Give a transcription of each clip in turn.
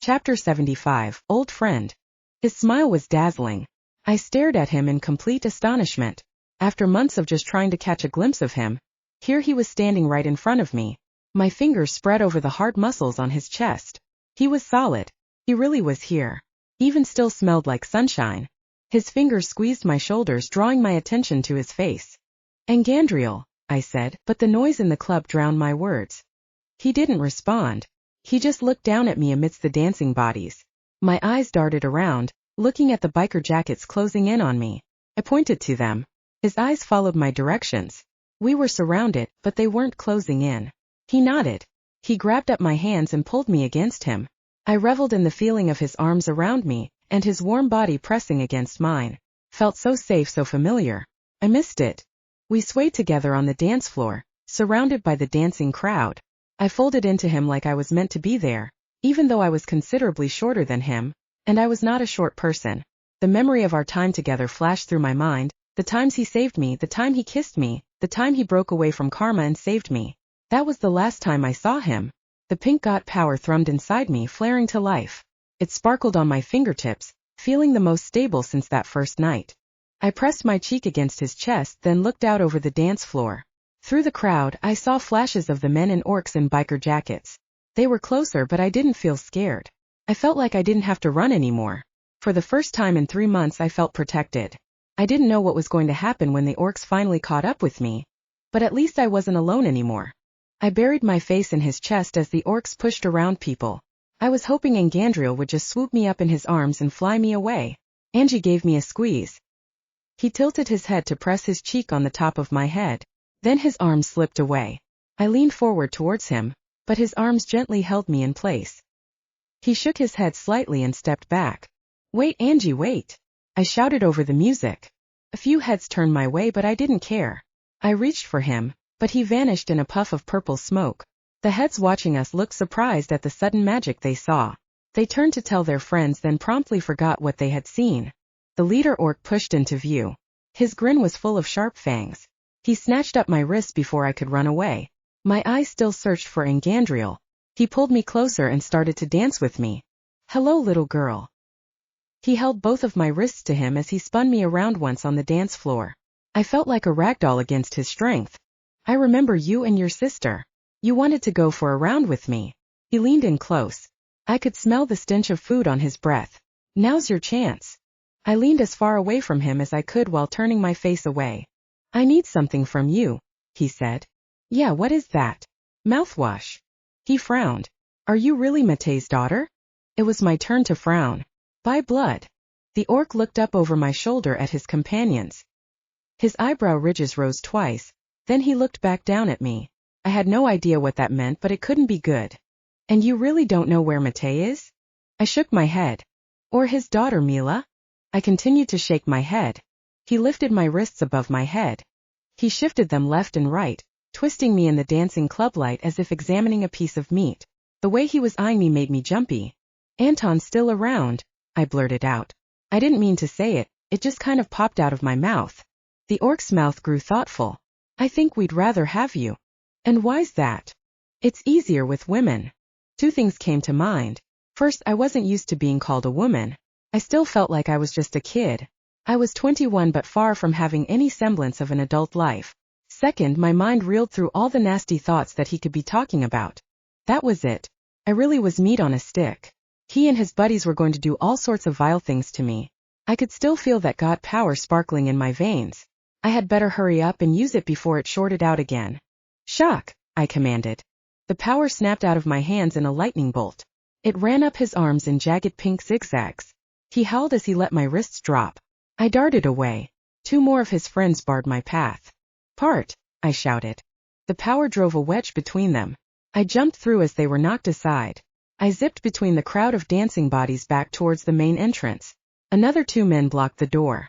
Chapter 75, Old Friend. His smile was dazzling. I stared at him in complete astonishment. After months of just trying to catch a glimpse of him, here he was standing right in front of me. My fingers spread over the hard muscles on his chest. He was solid. He really was here. Even still smelled like sunshine. His fingers squeezed my shoulders, drawing my attention to his face. "Engandriel," I said, but the noise in the club drowned my words. He didn't respond. He just looked down at me amidst the dancing bodies. My eyes darted around, looking at the biker jackets closing in on me. I pointed to them. His eyes followed my directions. We were surrounded, but they weren't closing in. He nodded. He grabbed up my hands and pulled me against him. I reveled in the feeling of his arms around me, and his warm body pressing against mine. Felt so safe, so familiar. I missed it. We swayed together on the dance floor, surrounded by the dancing crowd. I folded into him like I was meant to be there, even though I was considerably shorter than him, and I was not a short person. The memory of our time together flashed through my mind, the times he saved me, the time he kissed me, the time he broke away from karma and saved me. That was the last time I saw him. The pink god power thrummed inside me, flaring to life. It sparkled on my fingertips, feeling the most stable since that first night. I pressed my cheek against his chest, then looked out over the dance floor. Through the crowd, I saw flashes of the men and orcs in biker jackets. They were closer, but I didn't feel scared. I felt like I didn't have to run anymore. For the first time in 3 months, I felt protected. I didn't know what was going to happen when the orcs finally caught up with me, but at least I wasn't alone anymore. I buried my face in his chest as the orcs pushed around people. I was hoping Engandriel would just swoop me up in his arms and fly me away. Angie gave me a squeeze. He tilted his head to press his cheek on the top of my head. Then his arms slipped away. I leaned forward towards him, but his arms gently held me in place. He shook his head slightly and stepped back. "Wait, Angie, wait!" I shouted over the music. A few heads turned my way, but I didn't care. I reached for him, but he vanished in a puff of purple smoke. The heads watching us looked surprised at the sudden magic they saw. They turned to tell their friends, then promptly forgot what they had seen. The leader orc pushed into view. His grin was full of sharp fangs. He snatched up my wrist before I could run away. My eyes still searched for Engandriel. He pulled me closer and started to dance with me. "Hello, little girl." He held both of my wrists to him as he spun me around once on the dance floor. I felt like a ragdoll against his strength. "I remember you and your sister. You wanted to go for a round with me." He leaned in close. I could smell the stench of food on his breath. "Now's your chance." I leaned as far away from him as I could while turning my face away. "I need something from you," he said. "Yeah, what is that?" "Mouthwash." He frowned. "Are you really Mate's daughter?" It was my turn to frown. "By blood." The orc looked up over my shoulder at his companions. His eyebrow ridges rose twice, then he looked back down at me. I had no idea what that meant, but it couldn't be good. "And you really don't know where Mate is?" I shook my head. "Or his daughter Mila?" I continued to shake my head. He lifted my wrists above my head. He shifted them left and right, twisting me in the dancing club light as if examining a piece of meat. The way he was eyeing me made me jumpy. "Anton's still around," I blurted out. I didn't mean to say it, it just kind of popped out of my mouth. The orc's mouth grew thoughtful. "I think we'd rather have you." "And why's that?" "It's easier with women." 2 things came to mind. First, I wasn't used to being called a woman. I still felt like I was just a kid. I was 21 but far from having any semblance of an adult life. Second, my mind reeled through all the nasty thoughts that he could be talking about. That was it. I really was meat on a stick. He and his buddies were going to do all sorts of vile things to me. I could still feel that god power sparkling in my veins. I had better hurry up and use it before it shorted out again. "Shock," I commanded. The power snapped out of my hands in a lightning bolt. It ran up his arms in jagged pink zigzags. He howled as he let my wrists drop. I darted away. 2 more of his friends barred my path. "Part," I shouted. The power drove a wedge between them. I jumped through as they were knocked aside. I zipped between the crowd of dancing bodies back towards the main entrance. Another 2 men blocked the door.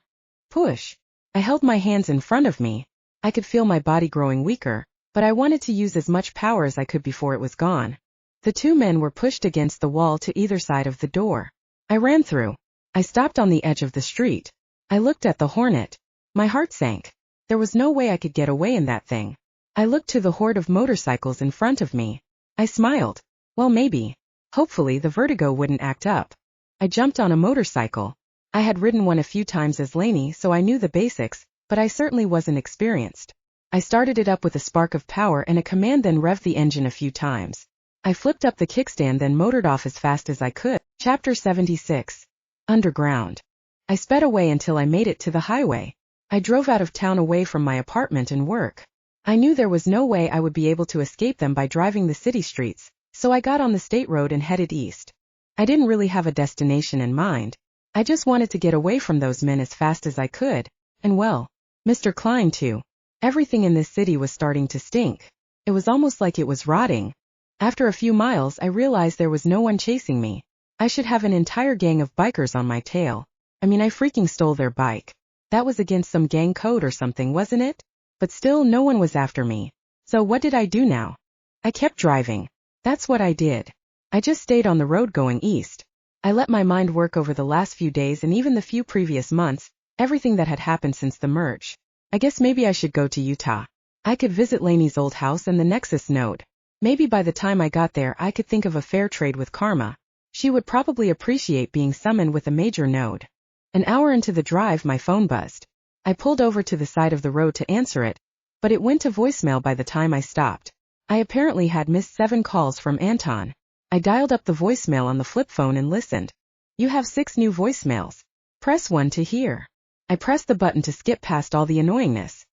"Push." I held my hands in front of me. I could feel my body growing weaker, but I wanted to use as much power as I could before it was gone. The 2 men were pushed against the wall to either side of the door. I ran through. I stopped on the edge of the street. I looked at the Hornet. My heart sank. There was no way I could get away in that thing. I looked to the horde of motorcycles in front of me. I smiled. Well, maybe. Hopefully the vertigo wouldn't act up. I jumped on a motorcycle. I had ridden one a few times as Lanie, so I knew the basics, but I certainly wasn't experienced. I started it up with a spark of power and a command, then revved the engine a few times. I flipped up the kickstand, then motored off as fast as I could. Chapter 76. Underground. I sped away until I made it to the highway. I drove out of town away from my apartment and work. I knew there was no way I would be able to escape them by driving the city streets, so I got on the state road and headed east. I didn't really have a destination in mind. I just wanted to get away from those men as fast as I could, and well, Mr. Klein too. Everything in this city was starting to stink. It was almost like it was rotting. After a few miles, I realized there was no one chasing me. I should have an entire gang of bikers on my tail. I mean, I freaking stole their bike. That was against some gang code or something, wasn't it? But still, no one was after me. So what did I do now? I kept driving. That's what I did. I just stayed on the road going east. I let my mind work over the last few days and even the few previous months, everything that had happened since the merge. I guess maybe I should go to Utah. I could visit Lanie's old house and the Nexus node. Maybe by the time I got there I could think of a fair trade with Karma. She would probably appreciate being summoned with a major node. An hour into the drive my phone buzzed. I pulled over to the side of the road to answer it, but it went to voicemail by the time I stopped. I apparently had missed 7 calls from Anton. I dialed up the voicemail on the flip phone and listened. You have 6 new voicemails. Press 1 to hear. I pressed the button to skip past all the annoyingness.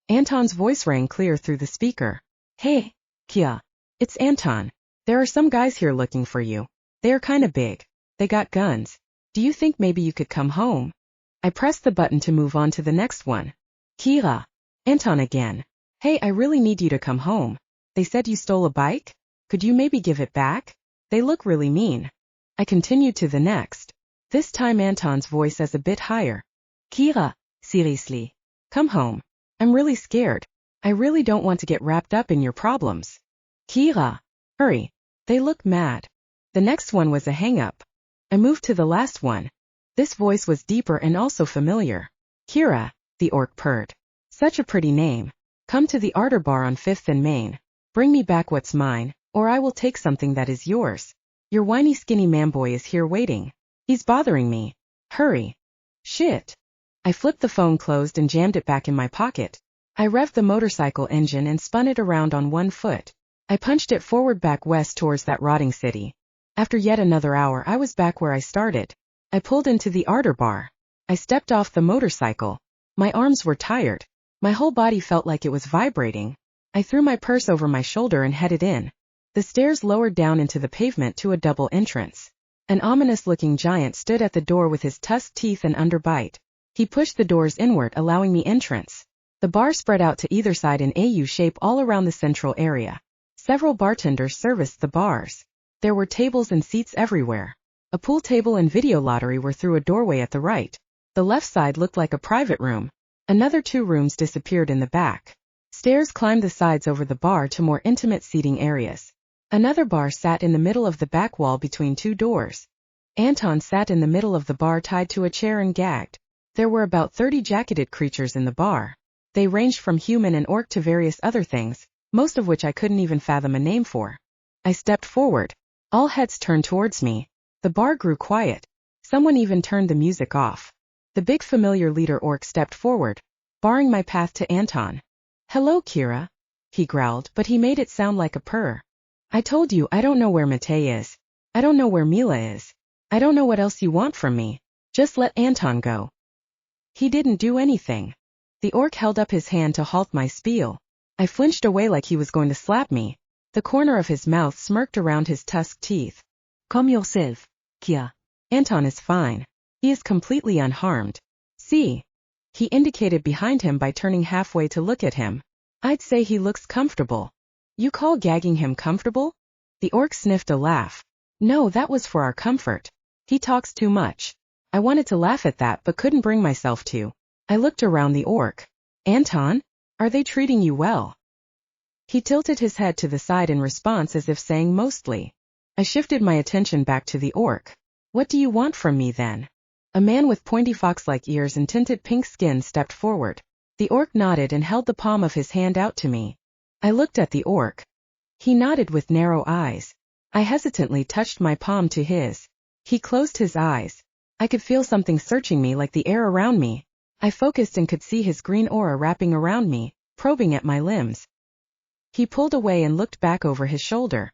Anton's voice rang clear through the speaker. Hey, Kia. It's Anton. There are some guys here looking for you. They are kinda big. They got guns. Do you think maybe you could come home? I pressed the button to move on to the next one. Kira. Anton again. Hey, I really need you to come home. They said you stole a bike? Could you maybe give it back? They look really mean. I continued to the next. This time Anton's voice is a bit higher. Kira, seriously. Come home. I'm really scared. I really don't want to get wrapped up in your problems. Kira. Hurry. They look mad. The next one was a hang-up. I moved to the last one. This voice was deeper and also familiar. Kira, the orc purred. Such a pretty name. Come to the Ardor Bar on 5th and Main. Bring me back what's mine, or I will take something that is yours. Your whiny skinny manboy is here waiting. He's bothering me. Hurry. Shit. I flipped the phone closed and jammed it back in my pocket. I revved the motorcycle engine and spun it around on one foot. I punched it forward back west towards that rotting city. After yet another hour I was back where I started. I pulled into the Ardor Bar. I stepped off the motorcycle. My arms were tired. My whole body felt like it was vibrating. I threw my purse over my shoulder and headed in. The stairs lowered down into the pavement to a double entrance. An ominous-looking giant stood at the door with his tusked teeth and underbite. He pushed the doors inward, allowing me entrance. The bar spread out to either side in a U shape all around the central area. Several bartenders serviced the bars. There were tables and seats everywhere. A pool table and video lottery were through a doorway at the right. The left side looked like a private room. Another 2 rooms disappeared in the back. Stairs climbed the sides over the bar to more intimate seating areas. Another bar sat in the middle of the back wall between 2 doors. Anton sat in the middle of the bar tied to a chair and gagged. There were about 30 jacketed creatures in the bar. They ranged from human and orc to various other things, most of which I couldn't even fathom a name for. I stepped forward. All heads turned towards me. The bar grew quiet. Someone even turned the music off. The big familiar leader orc stepped forward, barring my path to Anton. Hello, Kira. He growled, but he made it sound like a purr. I told you I don't know where Matei is. I don't know where Mila is. I don't know what else you want from me. Just let Anton go. He didn't do anything. The orc held up his hand to halt my spiel. I flinched away like he was going to slap me. The corner of his mouth smirked around his tusked teeth. Calm yourself, Kia. Anton is fine. He is completely unharmed. See? He indicated behind him by turning halfway to look at him. I'd say he looks comfortable. You call gagging him comfortable? The orc sniffed a laugh. No, that was for our comfort. He talks too much. I wanted to laugh at that but couldn't bring myself to. I looked around the orc. Anton? Are they treating you well? He tilted his head to the side in response as if saying mostly. I shifted my attention back to the orc. What do you want from me then? A man with pointy fox-like ears and tinted pink skin stepped forward. The orc nodded and held the palm of his hand out to me. I looked at the orc. He nodded with narrow eyes. I hesitantly touched my palm to his. He closed his eyes. I could feel something searching me like the air around me. I focused and could see his green aura wrapping around me, probing at my limbs. He pulled away and looked back over his shoulder.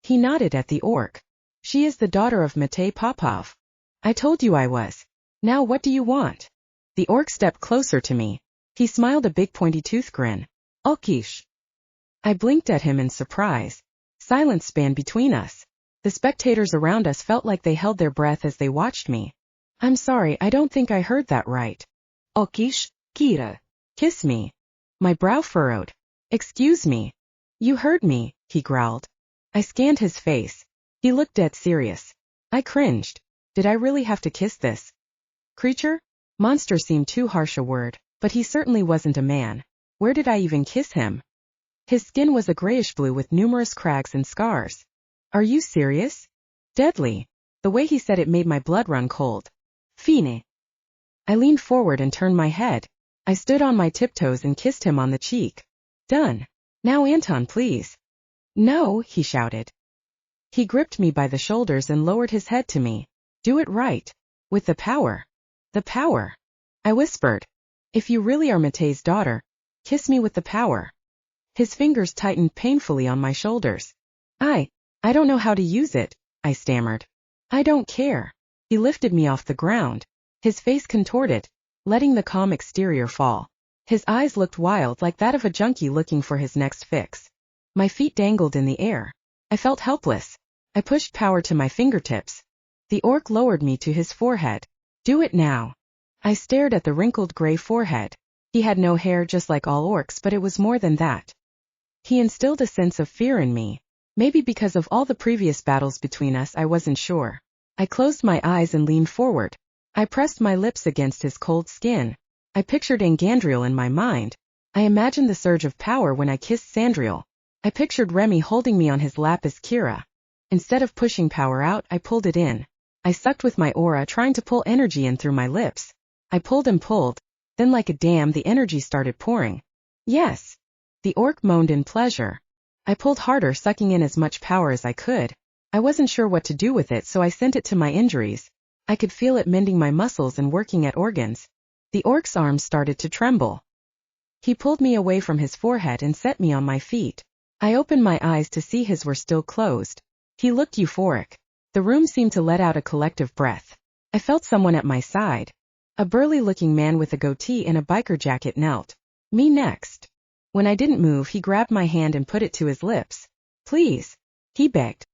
He nodded at the orc. She is the daughter of Matei Popov. I told you I was. Now what do you want? The orc stepped closer to me. He smiled a big pointy tooth grin. Okish. I blinked at him in surprise. Silence spanned between us. The spectators around us felt like they held their breath as they watched me. I'm sorry, I don't think I heard that right. Okish, Kira. Kiss me. My brow furrowed. Excuse me. You heard me, he growled. I scanned his face. He looked dead serious. I cringed. Did I really have to kiss this creature? Monster seemed too harsh a word, but he certainly wasn't a man. Where did I even kiss him? His skin was a grayish blue with numerous cracks and scars. Are you serious? Deadly. The way he said it made my blood run cold. Fine. I leaned forward and turned my head. I stood on my tiptoes and kissed him on the cheek. Done. Now Anton, please. No, he shouted. He gripped me by the shoulders and lowered his head to me. Do it right. With the power. The power. I whispered. If you really are Matei's daughter, kiss me with the power. His fingers tightened painfully on my shoulders. I don't know how to use it, I stammered. I don't care. He lifted me off the ground. His face contorted, letting the calm exterior fall. His eyes looked wild like that of a junkie looking for his next fix. My feet dangled in the air. I felt helpless. I pushed power to my fingertips. The orc lowered me to his forehead. Do it now. I stared at the wrinkled gray forehead. He had no hair just like all orcs, but it was more than that. He instilled a sense of fear in me. Maybe because of all the previous battles between us, I wasn't sure. I closed my eyes and leaned forward. I pressed my lips against his cold skin. I pictured Angandriel in my mind. I imagined the surge of power when I kissed Sandriel. I pictured Remy holding me on his lap as Kira. Instead of pushing power out, I pulled it in. I sucked with my aura, trying to pull energy in through my lips. I pulled and pulled. Then like a dam, the energy started pouring. Yes. The orc moaned in pleasure. I pulled harder, sucking in as much power as I could. I wasn't sure what to do with it, so I sent it to my injuries. I could feel it mending my muscles and working at organs. The orc's arms started to tremble. He pulled me away from his forehead and set me on my feet. I opened my eyes to see his were still closed. He looked euphoric. The room seemed to let out a collective breath. I felt someone at my side. A burly-looking man with a goatee and a biker jacket knelt. Me next. When I didn't move, he grabbed my hand and put it to his lips. Please, he begged.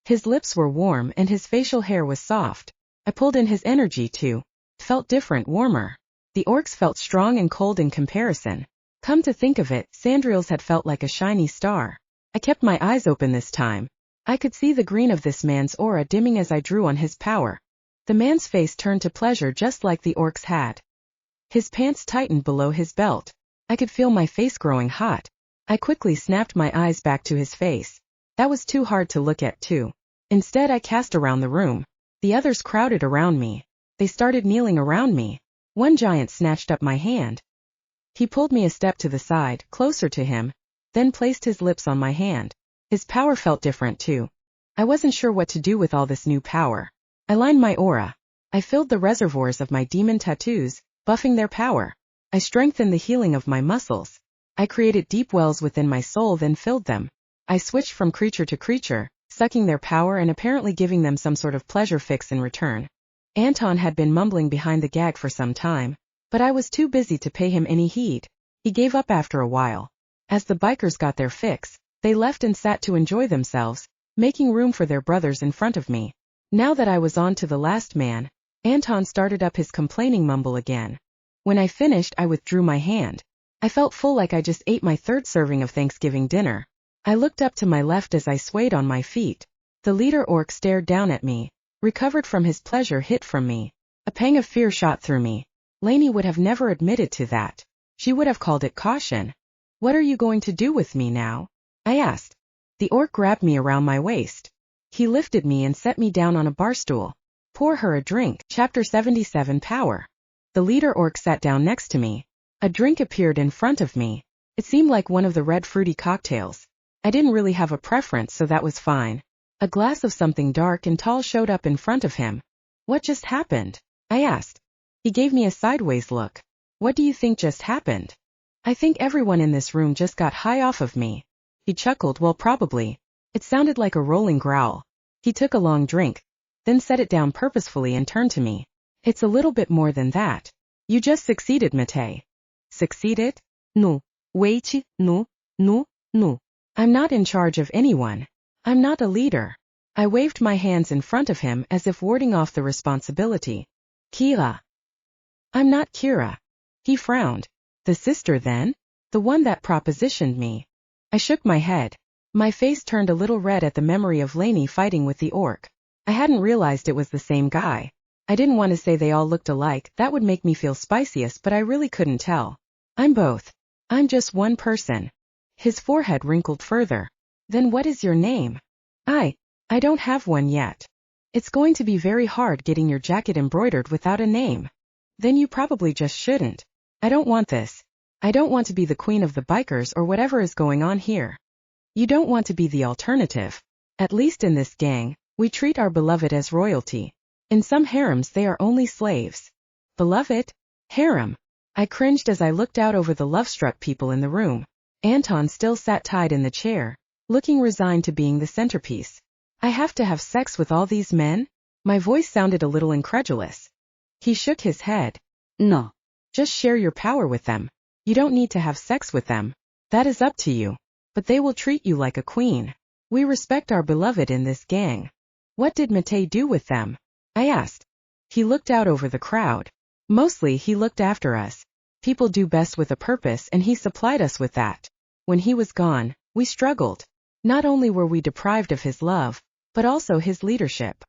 His lips were warm and his facial hair was soft. I pulled in his energy too. It felt different, warmer. The orcs felt strong and cold in comparison. Come to think of it, Sandriel's had felt like a shiny star. I kept my eyes open this time. I could see the green of this man's aura dimming as I drew on his power. The man's face turned to pleasure just like the orc's had. His pants tightened below his belt. I could feel my face growing hot. I quickly snapped my eyes back to his face. That was too hard to look at too. Instead, I cast around the room. The others crowded around me. They started kneeling around me. One giant snatched up my hand. He pulled me a step to the side, closer to him, then placed his lips on my hand. His power felt different too. I wasn't sure what to do with all this new power. I lined my aura. I filled the reservoirs of my demon tattoos, buffing their power. I strengthened the healing of my muscles. I created deep wells within my soul, then filled them. I switched from creature to creature, sucking their power and apparently giving them some sort of pleasure fix in return. Anton had been mumbling behind the gag for some time, but I was too busy to pay him any heed. He gave up after a while. As the bikers got their fix, they left and sat to enjoy themselves, making room for their brothers in front of me. Now that I was on to the last man, Anton started up his complaining mumble again. When I finished, I withdrew my hand. I felt full, like I just ate my third serving of Thanksgiving dinner. I looked up to my left as I swayed on my feet. The leader orc stared down at me. Recovered from his pleasure hit from me. A pang of fear shot through me. Lanie would have never admitted to that. She would have called it caution. What are you going to do with me now? I asked. The orc grabbed me around my waist. He lifted me and set me down on a bar stool. Pour her a drink. Chapter 77 Power. The leader orc sat down next to me. A drink appeared in front of me. It seemed like one of the red fruity cocktails. I didn't really have a preference, so that was fine. A glass of something dark and tall showed up in front of him. What just happened? I asked. He gave me a sideways look. What do you think just happened? I think everyone in this room just got high off of me. He chuckled. Well, probably. It sounded like a rolling growl. He took a long drink, then set it down purposefully and turned to me. It's a little bit more than that. You just succeeded, Mate. Succeeded? No. Wait, no. I'm not in charge of anyone. I'm not a leader. I waved my hands in front of him as if warding off the responsibility. Kira. I'm not Kira. He frowned. The sister then? The one that propositioned me. I shook my head. My face turned a little red at the memory of Lanie fighting with the orc. I hadn't realized it was the same guy. I didn't want to say they all looked alike, that would make me feel spiciest, but I really couldn't tell. I'm both. I'm just one person. His forehead wrinkled further. Then what is your name? I don't have one yet. It's going to be very hard getting your jacket embroidered without a name. Then you probably just shouldn't. I don't want this. I don't want to be the queen of the bikers or whatever is going on here. You don't want to be the alternative. At least in this gang, we treat our beloved as royalty. In some harems they are only slaves. Beloved? Harem. I cringed as I looked out over the love-struck people in the room. Anton still sat tied in the chair, looking resigned to being the centerpiece. I have to have sex with all these men? My voice sounded a little incredulous. He shook his head. No. Just share your power with them. You don't need to have sex with them. That is up to you. But they will treat you like a queen. We respect our beloved in this gang. What did Mate do with them? I asked. He looked out over the crowd. Mostly he looked after us. People do best with a purpose and he supplied us with that. When he was gone, we struggled. Not only were we deprived of his love, but also his leadership.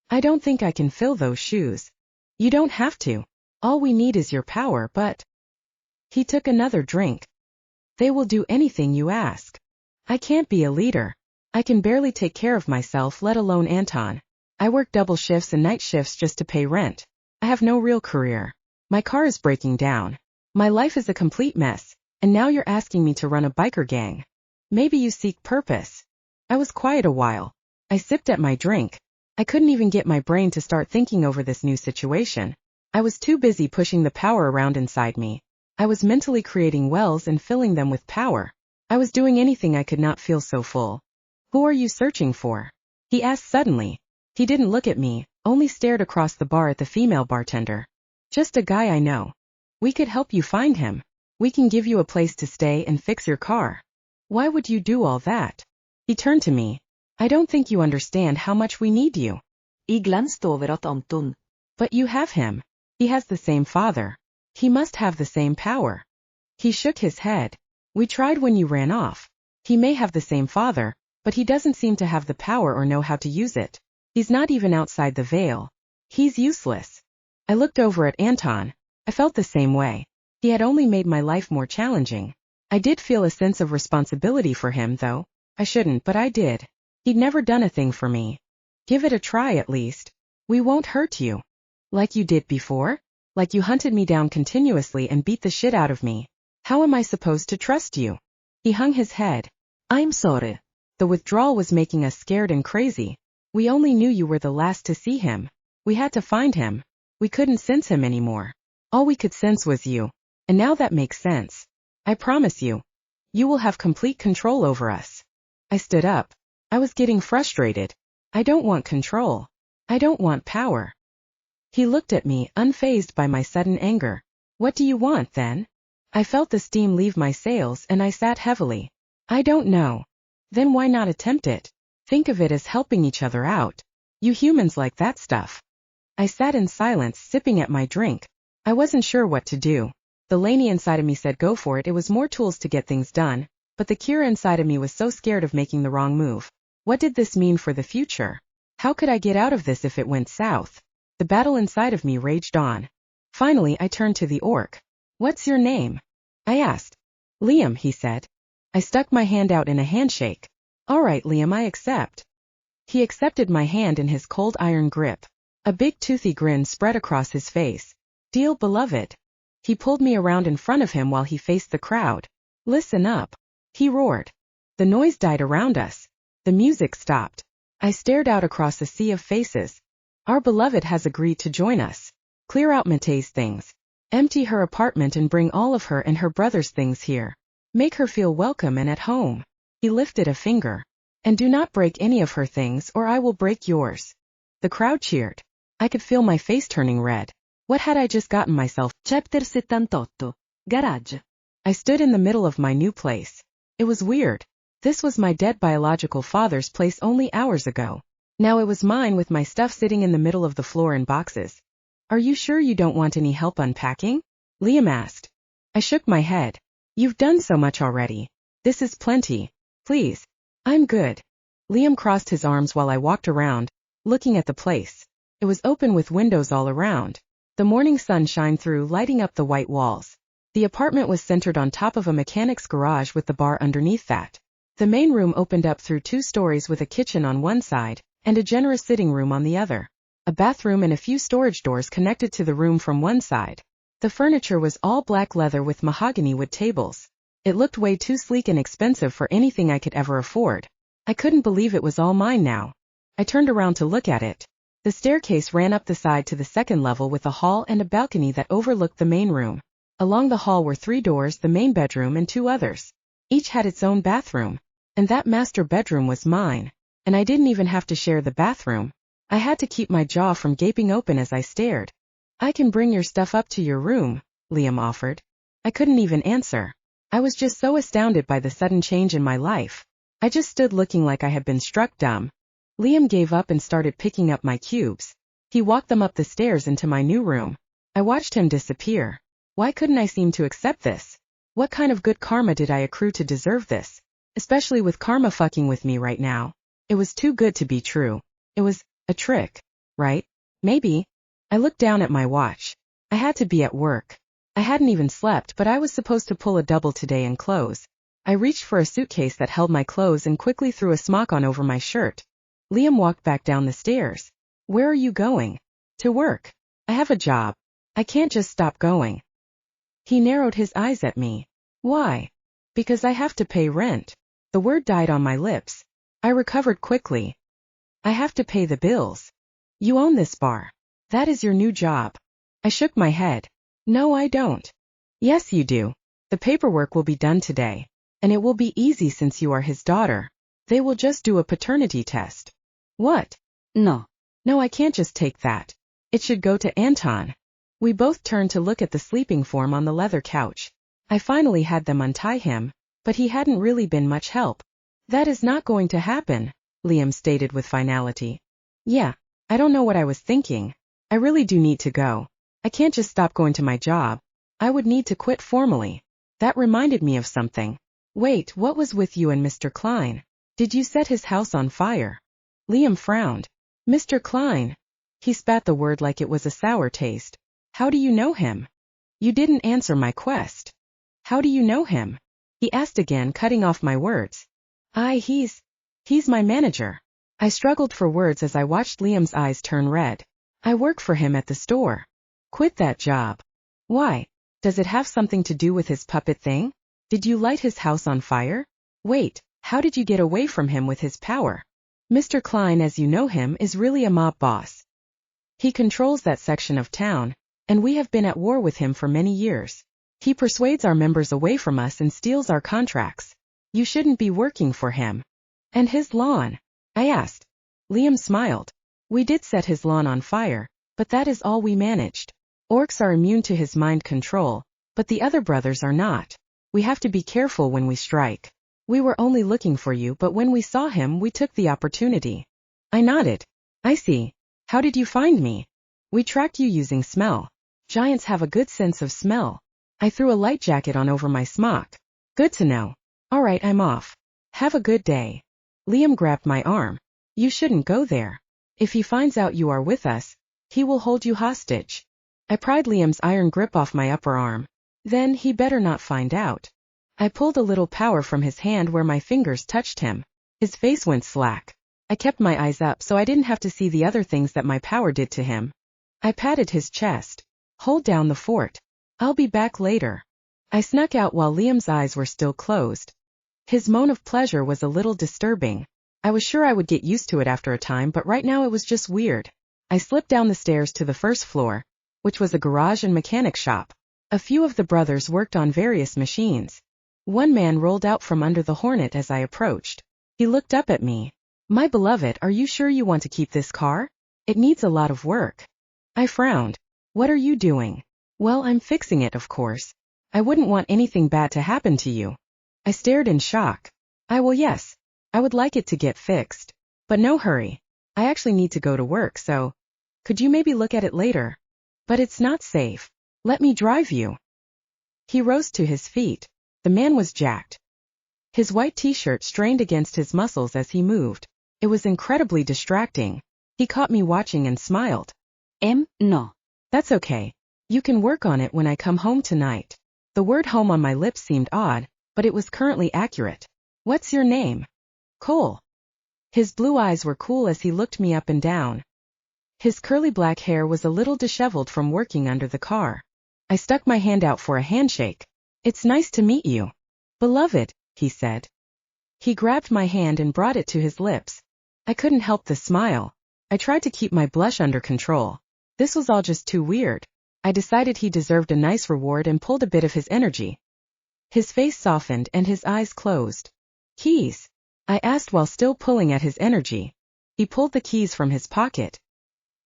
I don't think I can fill those shoes. You don't have to. All we need is your power, but... He took another drink. They will do anything you ask. I can't be a leader. I can barely take care of myself, let alone Anton. I work double shifts and night shifts just to pay rent. I have no real career. My car is breaking down. My life is a complete mess, and now you're asking me to run a biker gang. Maybe you seek purpose. I was quiet a while. I sipped at my drink. I couldn't even get my brain to start thinking over this new situation. I was too busy pushing the power around inside me. I was mentally creating wells and filling them with power. I was doing anything I could not feel so full. Who are you searching for? He asked suddenly. He didn't look at me, only stared across the bar at the female bartender. Just a guy I know. We could help you find him. We can give you a place to stay and fix your car. Why would you do all that? He turned to me. I don't think you understand how much we need you. I glansde over at Anton. But you have him. He has the same father. He must have the same power. He shook his head. We tried when you ran off. He may have the same father, but he doesn't seem to have the power or know how to use it. He's not even outside the veil. He's useless. I looked over at Anton. I felt the same way. He had only made my life more challenging. I did feel a sense of responsibility for him, though. I shouldn't, but I did. He'd never done a thing for me. Give it a try at least. We won't hurt you. Like you did before? Like you hunted me down continuously and beat the shit out of me. How am I supposed to trust you? He hung his head. I'm sorry. The withdrawal was making us scared and crazy. We only knew you were the last to see him. We had to find him. We couldn't sense him anymore. All we could sense was you. And now that makes sense. I promise you. You will have complete control over us. I stood up. I was getting frustrated. I don't want control. I don't want power. He looked at me, unfazed by my sudden anger. What do you want, then? I felt the steam leave my sails and I sat heavily. I don't know. Then why not attempt it? Think of it as helping each other out. You humans like that stuff. I sat in silence, sipping at my drink. I wasn't sure what to do. The Lanie inside of me said go for it, it was more tools to get things done, but the Kira inside of me was so scared of making the wrong move. What did this mean for the future? How could I get out of this if it went south? The battle inside of me raged on. Finally I turned to the orc. What's your name? I asked. Liam, he said. I stuck my hand out in a handshake. All right, Liam, I accept. He accepted my hand in his cold iron grip. A big toothy grin spread across his face. Deal, beloved. He pulled me around in front of him while he faced the crowd. Listen up. He roared. The noise died around us. The music stopped. I stared out across a sea of faces. Our beloved has agreed to join us. Clear out Mate's things. Empty her apartment and bring all of her and her brother's things here. Make her feel welcome and at home. He lifted a finger. And do not break any of her things or I will break yours. The crowd cheered. I could feel my face turning red. What had I just gotten myself? Chapter 78. Garage. I stood in the middle of my new place. It was weird. This was my dead biological father's place only hours ago. Now it was mine with my stuff sitting in the middle of the floor in boxes. Are you sure you don't want any help unpacking? Liam asked. I shook my head. You've done so much already. This is plenty. Please. I'm good. Liam crossed his arms while I walked around, looking at the place. It was open with windows all around. The morning sun shined through, lighting up the white walls. The apartment was centered on top of a mechanic's garage with the bar underneath that. The main room opened up through 2 stories with a kitchen on one side, and a generous sitting room on the other. A bathroom and a few storage doors connected to the room from one side. The furniture was all black leather with mahogany wood tables. It looked way too sleek and expensive for anything I could ever afford. I couldn't believe it was all mine now. I turned around to look at it. The staircase ran up the side to the second level with a hall and a balcony that overlooked the main room. Along the hall were 3 doors, the main bedroom and 2 others. Each had its own bathroom. And that master bedroom was mine. And I didn't even have to share the bathroom. I had to keep my jaw from gaping open as I stared. I can bring your stuff up to your room, Liam offered. I couldn't even answer. I was just so astounded by the sudden change in my life. I just stood looking like I had been struck dumb. Liam gave up and started picking up my cubes. He walked them up the stairs into my new room. I watched him disappear. Why couldn't I seem to accept this? What kind of good karma did I accrue to deserve this? Especially with karma fucking with me right now. It was too good to be true. It was a trick, right? Maybe. I looked down at my watch. I had to be at work. I hadn't even slept, but I was supposed to pull a double today and clothes. I reached for a suitcase that held my clothes and quickly threw a smock on over my shirt. Liam walked back down the stairs. Where are you going? To work. I have a job. I can't just stop going. He narrowed his eyes at me. Why? Because I have to pay rent. The word died on my lips. I recovered quickly. I have to pay the bills. You own this bar. That is your new job. I shook my head. No, I don't. Yes, you do. The paperwork will be done today. And it will be easy since you are his daughter. They will just do a paternity test. What? No. No, I can't just take that. It should go to Anton. We both turned to look at the sleeping form on the leather couch. I finally had them untie him, but he hadn't really been much help. That is not going to happen, Liam stated with finality. Yeah, I don't know what I was thinking. I really do need to go. I can't just stop going to my job. I would need to quit formally. That reminded me of something. Wait, what was with you and Mr. Klein? Did you set his house on fire? Liam frowned. Mr. Klein. He spat the word like it was a sour taste. How do you know him? You didn't answer my quest. How do you know him? He asked again, cutting off my words. He's my manager. I struggled for words as I watched Liam's eyes turn red. I work for him at the store. Quit that job. Why? Does it have something to do with his puppet thing? Did you light his house on fire? Wait, how did you get away from him with his power? Mr. Klein, as you know him, is really a mob boss. He controls that section of town, and we have been at war with him for many years. He persuades our members away from us and steals our contracts. You shouldn't be working for him. And his lawn? I asked. Liam smiled. We did set his lawn on fire, but that is all we managed. Orcs are immune to his mind control, but the other brothers are not. We have to be careful when we strike. We were only looking for you, but when we saw him, we took the opportunity. I nodded. I see. How did you find me? We tracked you using smell. Giants have a good sense of smell. I threw a light jacket on over my smock. Good to know. All right, I'm off. Have a good day. Liam grabbed my arm. You shouldn't go there. If he finds out you are with us, he will hold you hostage. I pried Liam's iron grip off my upper arm. Then he better not find out. I pulled a little power from his hand where my fingers touched him. His face went slack. I kept my eyes up so I didn't have to see the other things that my power did to him. I patted his chest. Hold down the fort. I'll be back later. I snuck out while Liam's eyes were still closed. His moan of pleasure was a little disturbing. I was sure I would get used to it after a time, but right now it was just weird. I slipped down the stairs to the first floor, which was a garage and mechanic shop. A few of the brothers worked on various machines. One man rolled out from under the Hornet as I approached. He looked up at me. "My beloved, are you sure you want to keep this car? It needs a lot of work." I frowned. "What are you doing?" "Well, I'm fixing it, of course. I wouldn't want anything bad to happen to you." I stared in shock. Well, yes. I would like it to get fixed. But no hurry. I actually need to go to work, so could you maybe look at it later? But it's not safe. Let me drive you. He rose to his feet. The man was jacked. His white t-shirt strained against his muscles as he moved. It was incredibly distracting. He caught me watching and smiled. No. "That's okay. You can work on it when I come home tonight." The word home on my lips seemed odd, but it was currently accurate. "What's your name?" "Cole." His blue eyes were cool as he looked me up and down. His curly black hair was a little disheveled from working under the car. I stuck my hand out for a handshake. "It's nice to meet you." "Beloved," he said. He grabbed my hand and brought it to his lips. I couldn't help the smile. I tried to keep my blush under control. This was all just too weird. I decided he deserved a nice reward and pulled a bit of his energy. His face softened and his eyes closed. "Keys?" I asked while still pulling at his energy. He pulled the keys from his pocket.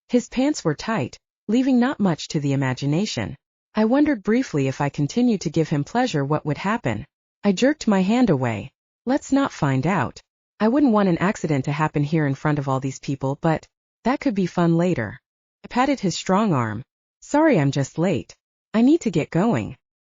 His pants were tight, leaving not much to the imagination. I wondered briefly if I continued to give him pleasure what would happen. I jerked my hand away. Let's not find out. I wouldn't want an accident to happen here in front of all these people, but that could be fun later. I patted his strong arm. "Sorry, I'm just late. I need to get going."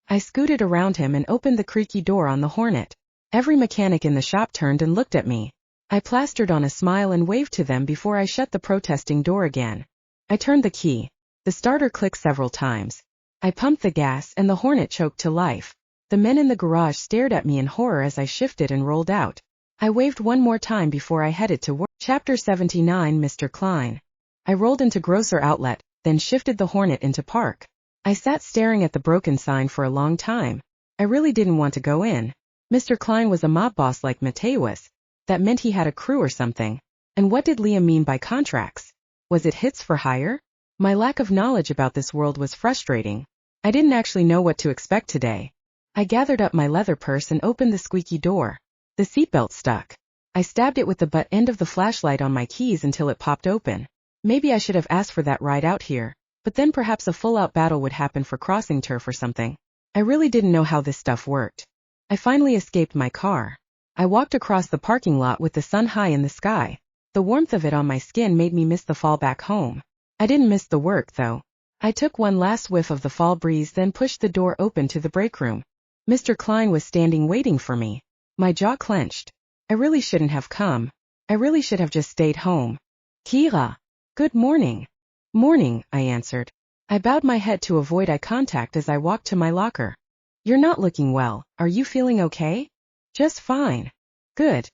I scooted around him and opened the creaky door on the Hornet. Every mechanic in the shop turned and looked at me. I plastered on a smile and waved to them before I shut the protesting door again. I turned the key. The starter clicked several times. I pumped the gas and the Hornet choked to life. The men in the garage stared at me in horror as I shifted and rolled out. I waved one more time before I headed to work. Chapter 79, Mr. Klein. I rolled into Grocer Outlet, then shifted the Hornet into park. I sat staring at the broken sign for a long time. I really didn't want to go in. Mr. Klein was a mob boss like Mateus. That meant he had a crew or something. And what did Liam mean by contracts? Was it hits for hire? My lack of knowledge about this world was frustrating. I didn't actually know what to expect today. I gathered up my leather purse and opened the squeaky door. The seatbelt stuck. I stabbed it with the butt end of the flashlight on my keys until it popped open. Maybe I should have asked for that ride out here, but then perhaps a full-out battle would happen for crossing turf or something. I really didn't know how this stuff worked. I finally escaped my car. I walked across the parking lot with the sun high in the sky. The warmth of it on my skin made me miss the fall back home. I didn't miss the work, though. I took one last whiff of the fall breeze, then pushed the door open to the break room. Mr. Klein was standing waiting for me. My jaw clenched. I really shouldn't have come. I really should have just stayed home. "Kira. Good morning." "Morning," I answered. I bowed my head to avoid eye contact as I walked to my locker. "You're not looking well. Are you feeling okay?" "Just fine." "Good.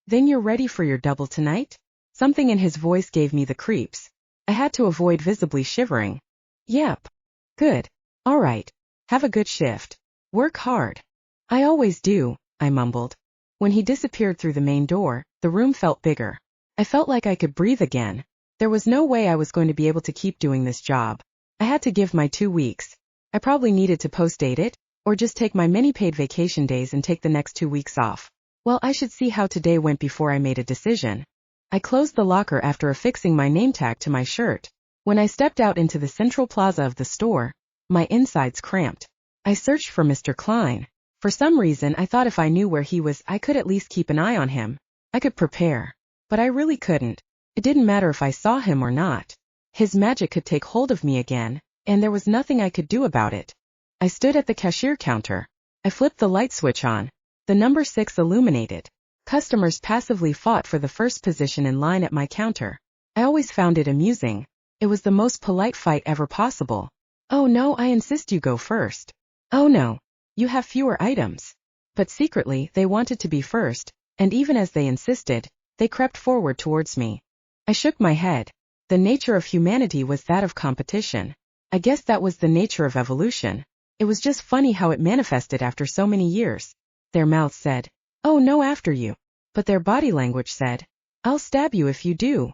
Then you're ready for your double tonight?" Something in his voice gave me the creeps. I had to avoid visibly shivering. "Yep." "Good. All right. Have a good shift. Work hard." "I always do," I mumbled. When he disappeared through the main door, the room felt bigger. I felt like I could breathe again. There was no way I was going to be able to keep doing this job. I had to give my 2 weeks. I probably needed to post-date it, or just take my many paid vacation days and take the next 2 weeks off. Well, I should see how today went before I made a decision. I closed the locker after affixing my name tag to my shirt. When I stepped out into the central plaza of the store, my insides cramped. I searched for Mr. Klein. For some reason, I thought if I knew where he was, I could at least keep an eye on him. I could prepare. But I really couldn't. It didn't matter if I saw him or not. His magic could take hold of me again, and there was nothing I could do about it. I stood at the cashier counter. I flipped the light switch on. The number 6 illuminated. Customers passively fought for the first position in line at my counter. I always found it amusing. It was the most polite fight ever possible. "Oh no, I insist you go first." "Oh no, you have fewer items." But secretly, they wanted to be first, and even as they insisted, they crept forward towards me. I shook my head. The nature of humanity was that of competition. I guess that was the nature of evolution. It was just funny how it manifested after so many years. Their mouths said, "Oh no, after you." But their body language said, I'll stab you if you do.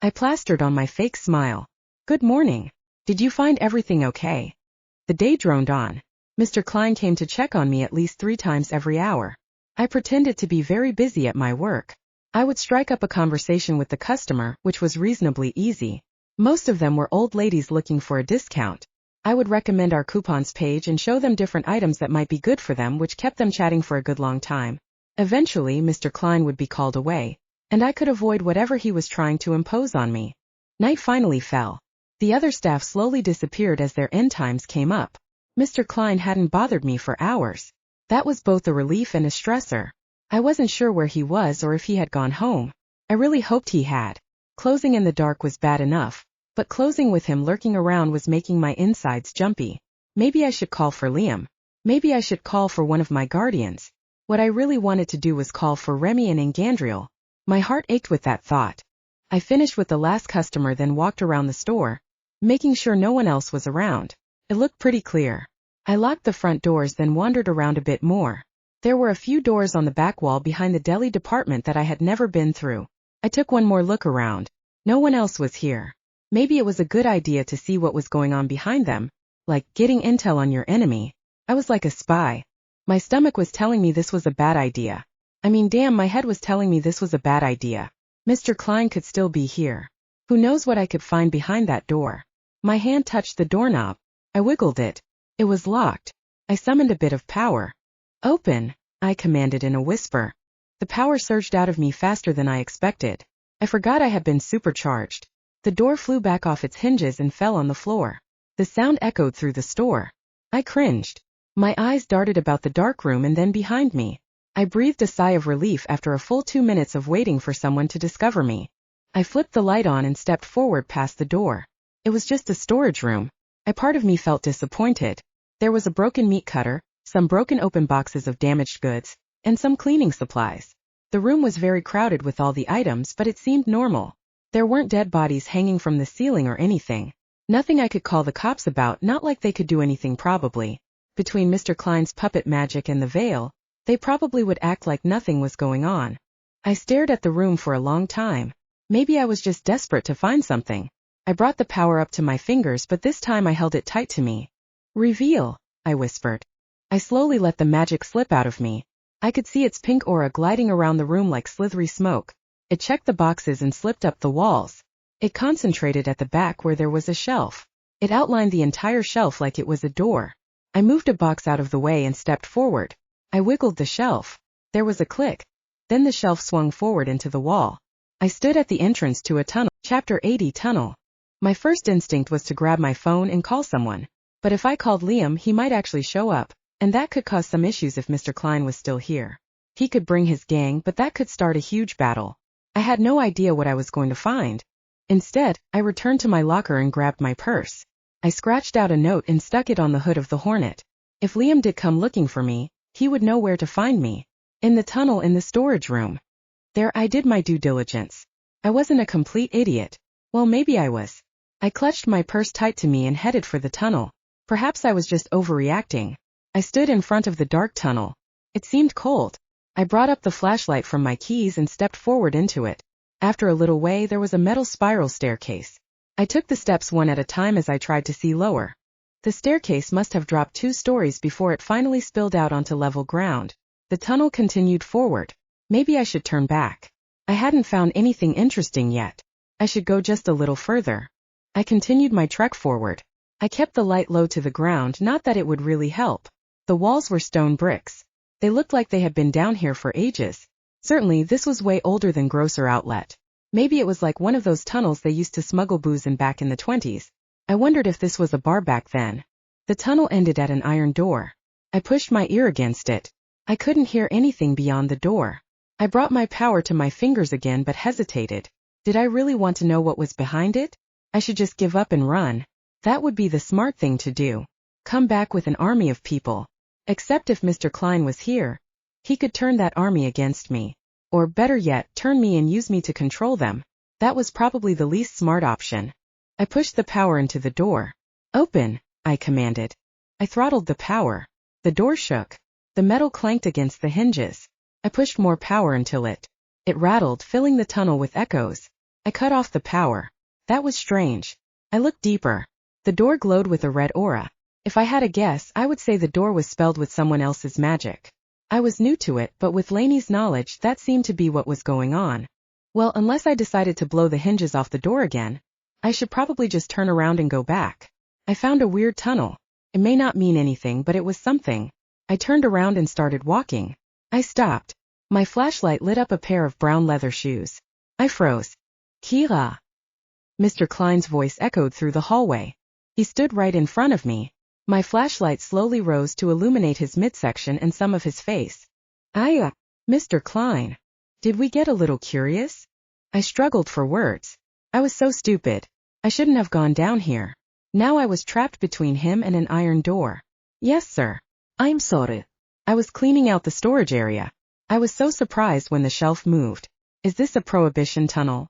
I plastered on my fake smile. Good morning. Did you find everything okay? The day droned on. Mr. Klein came to check on me at least 3 times every hour. I pretended to be very busy at my work. I would strike up a conversation with the customer, which was reasonably easy. Most of them were old ladies looking for a discount. I would recommend our coupons page and show them different items that might be good for them, which kept them chatting for a good long time. Eventually, Mr. Klein would be called away, and I could avoid whatever he was trying to impose on me. Night finally fell. The other staff slowly disappeared as their end times came up. Mr. Klein hadn't bothered me for hours. That was both a relief and a stressor. I wasn't sure where he was or if he had gone home. I really hoped he had. Closing in the dark was bad enough, but closing with him lurking around was making my insides jumpy. Maybe I should call for Liam. Maybe I should call for one of my guardians. What I really wanted to do was call for Remy and Engandriel. My heart ached with that thought. I finished with the last customer, then walked around the store, making sure no one else was around. It looked pretty clear. I locked the front doors, then wandered around a bit more. There were a few doors on the back wall behind the deli department that I had never been through. I took one more look around. No one else was here. Maybe it was a good idea to see what was going on behind them, like getting intel on your enemy. I was like a spy. My stomach was telling me this was a bad idea. I mean, damn, my head was telling me this was a bad idea. Mr. Klein could still be here. Who knows what I could find behind that door? My hand touched the doorknob. I wiggled it. It was locked. I summoned a bit of power. Open, I commanded in a whisper. The power surged out of me faster than I expected. I forgot I had been supercharged. The door flew back off its hinges and fell on the floor. The sound echoed through the store. I cringed. My eyes darted about the dark room and then behind me. I breathed a sigh of relief after a full 2 minutes of waiting for someone to discover me. I flipped the light on and stepped forward past the door. It was just a storage room. A part of me felt disappointed. There was a broken meat cutter, some broken open boxes of damaged goods, and some cleaning supplies. The room was very crowded with all the items, but it seemed normal. There weren't dead bodies hanging from the ceiling or anything. Nothing I could call the cops about, not like they could do anything probably. Between Mr. Klein's puppet magic and the veil, they probably would act like nothing was going on. I stared at the room for a long time. Maybe I was just desperate to find something. I brought the power up to my fingers, but this time I held it tight to me. Reveal, I whispered. I slowly let the magic slip out of me. I could see its pink aura gliding around the room like slithery smoke. It checked the boxes and slipped up the walls. It concentrated at the back where there was a shelf. It outlined the entire shelf like it was a door. I moved a box out of the way and stepped forward. I wiggled the shelf. There was a click. Then the shelf swung forward into the wall. I stood at the entrance to a tunnel. Chapter 80 Tunnel. My first instinct was to grab my phone and call someone. But if I called Liam, he might actually show up, and that could cause some issues if Mr. Klein was still here. He could bring his gang, but that could start a huge battle. I had no idea what I was going to find. Instead, I returned to my locker and grabbed my purse. I scratched out a note and stuck it on the hood of the Hornet. If Liam did come looking for me, he would know where to find me. In the tunnel in the storage room. There I did my due diligence. I wasn't a complete idiot. Well, maybe I was. I clutched my purse tight to me and headed for the tunnel. Perhaps I was just overreacting. I stood in front of the dark tunnel. It seemed cold. I brought up the flashlight from my keys and stepped forward into it. After a little way, there was a metal spiral staircase. I took the steps one at a time as I tried to see lower. The staircase must have dropped 2 stories before it finally spilled out onto level ground. The tunnel continued forward. Maybe I should turn back. I hadn't found anything interesting yet. I should go just a little further. I continued my trek forward. I kept the light low to the ground, not that it would really help. The walls were stone bricks. They looked like they had been down here for ages. Certainly, this was way older than Grocer Outlet. Maybe it was like one of those tunnels they used to smuggle booze in back in the 20s. I wondered if this was a bar back then. The tunnel ended at an iron door. I pushed my ear against it. I couldn't hear anything beyond the door. I brought my power to my fingers again but hesitated. Did I really want to know what was behind it? I should just give up and run. That would be the smart thing to do. Come back with an army of people. Except if Mr. Klein was here. He could turn that army against me. Or better yet, turn me and use me to control them. That was probably the least smart option. I pushed the power into the door. Open, I commanded. I throttled the power. The door shook. The metal clanked against the hinges. I pushed more power until it It rattled, filling the tunnel with echoes. I cut off the power. That was strange. I looked deeper. The door glowed with a red aura. If I had a guess, I would say the door was spelled with someone else's magic. I was new to it, but with Lanie's knowledge, that seemed to be what was going on. Well, unless I decided to blow the hinges off the door again, I should probably just turn around and go back. I found a weird tunnel. It may not mean anything, but it was something. I turned around and started walking. I stopped. My flashlight lit up a pair of brown leather shoes. I froze. Kira. Mr. Klein's voice echoed through the hallway. He stood right in front of me. My flashlight slowly rose to illuminate his midsection and some of his face. Mr. Klein. Did we get a little curious? I struggled for words. I was so stupid. I shouldn't have gone down here. Now I was trapped between him and an iron door. Yes, sir. I'm sorry. I was cleaning out the storage area. I was so surprised when the shelf moved. Is this a prohibition tunnel?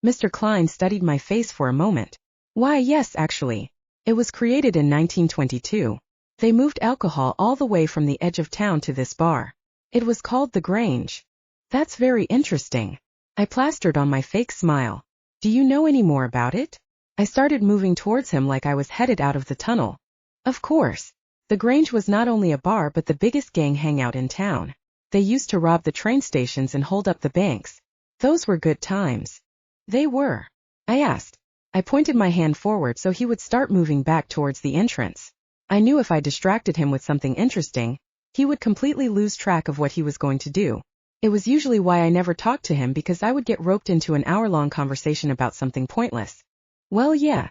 Mr. Klein studied my face for a moment. Why, yes, actually. It was created in 1922. They moved alcohol all the way from the edge of town to this bar. It was called the Grange. That's very interesting. I plastered on my fake smile. Do you know any more about it? I started moving towards him like I was headed out of the tunnel. Of course. The Grange was not only a bar but the biggest gang hangout in town. They used to rob the train stations and hold up the banks. Those were good times. They were. I asked. I pointed my hand forward so he would start moving back towards the entrance. I knew if I distracted him with something interesting, he would completely lose track of what he was going to do. It was usually why I never talked to him, because I would get roped into an hour-long conversation about something pointless. Well, yeah.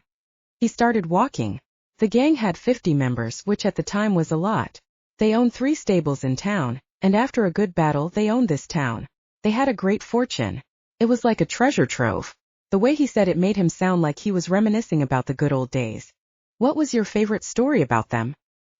He started walking. The gang had 50 members, which at the time was a lot. They owned 3 stables in town, and after a good battle they owned this town. They had a great fortune. It was like a treasure trove. The way he said it made him sound like he was reminiscing about the good old days. What was your favorite story about them?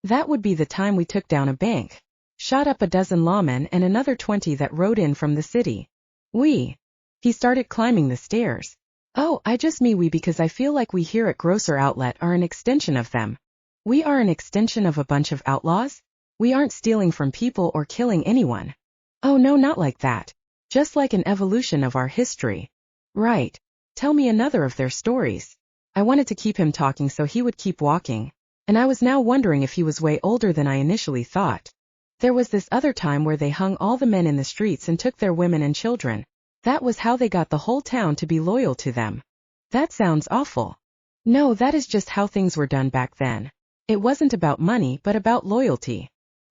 That would be the time we took down a bank, shot up a dozen lawmen and another 20 that rode in from the city. He started climbing the stairs. Oh, I just mean we because I feel like we here at Grocer Outlet are an extension of them. We are an extension of a bunch of outlaws? We aren't stealing from people or killing anyone. Oh no, not like that. Just like an evolution of our history. Right. Tell me another of their stories. I wanted to keep him talking so he would keep walking, and I was now wondering if he was way older than I initially thought. There was this other time where they hung all the men in the streets and took their women and children. That was how they got the whole town to be loyal to them. That sounds awful. No, that is just how things were done back then. It wasn't about money but about loyalty.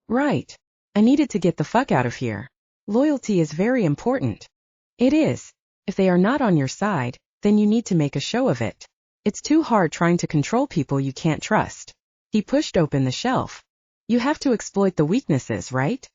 Right. I needed to get the fuck out of here. Loyalty is very important. It is. If they are not on your side, then you need to make a show of it. It's too hard trying to control people you can't trust. He pushed open the shelf. You have to exploit the weaknesses, right?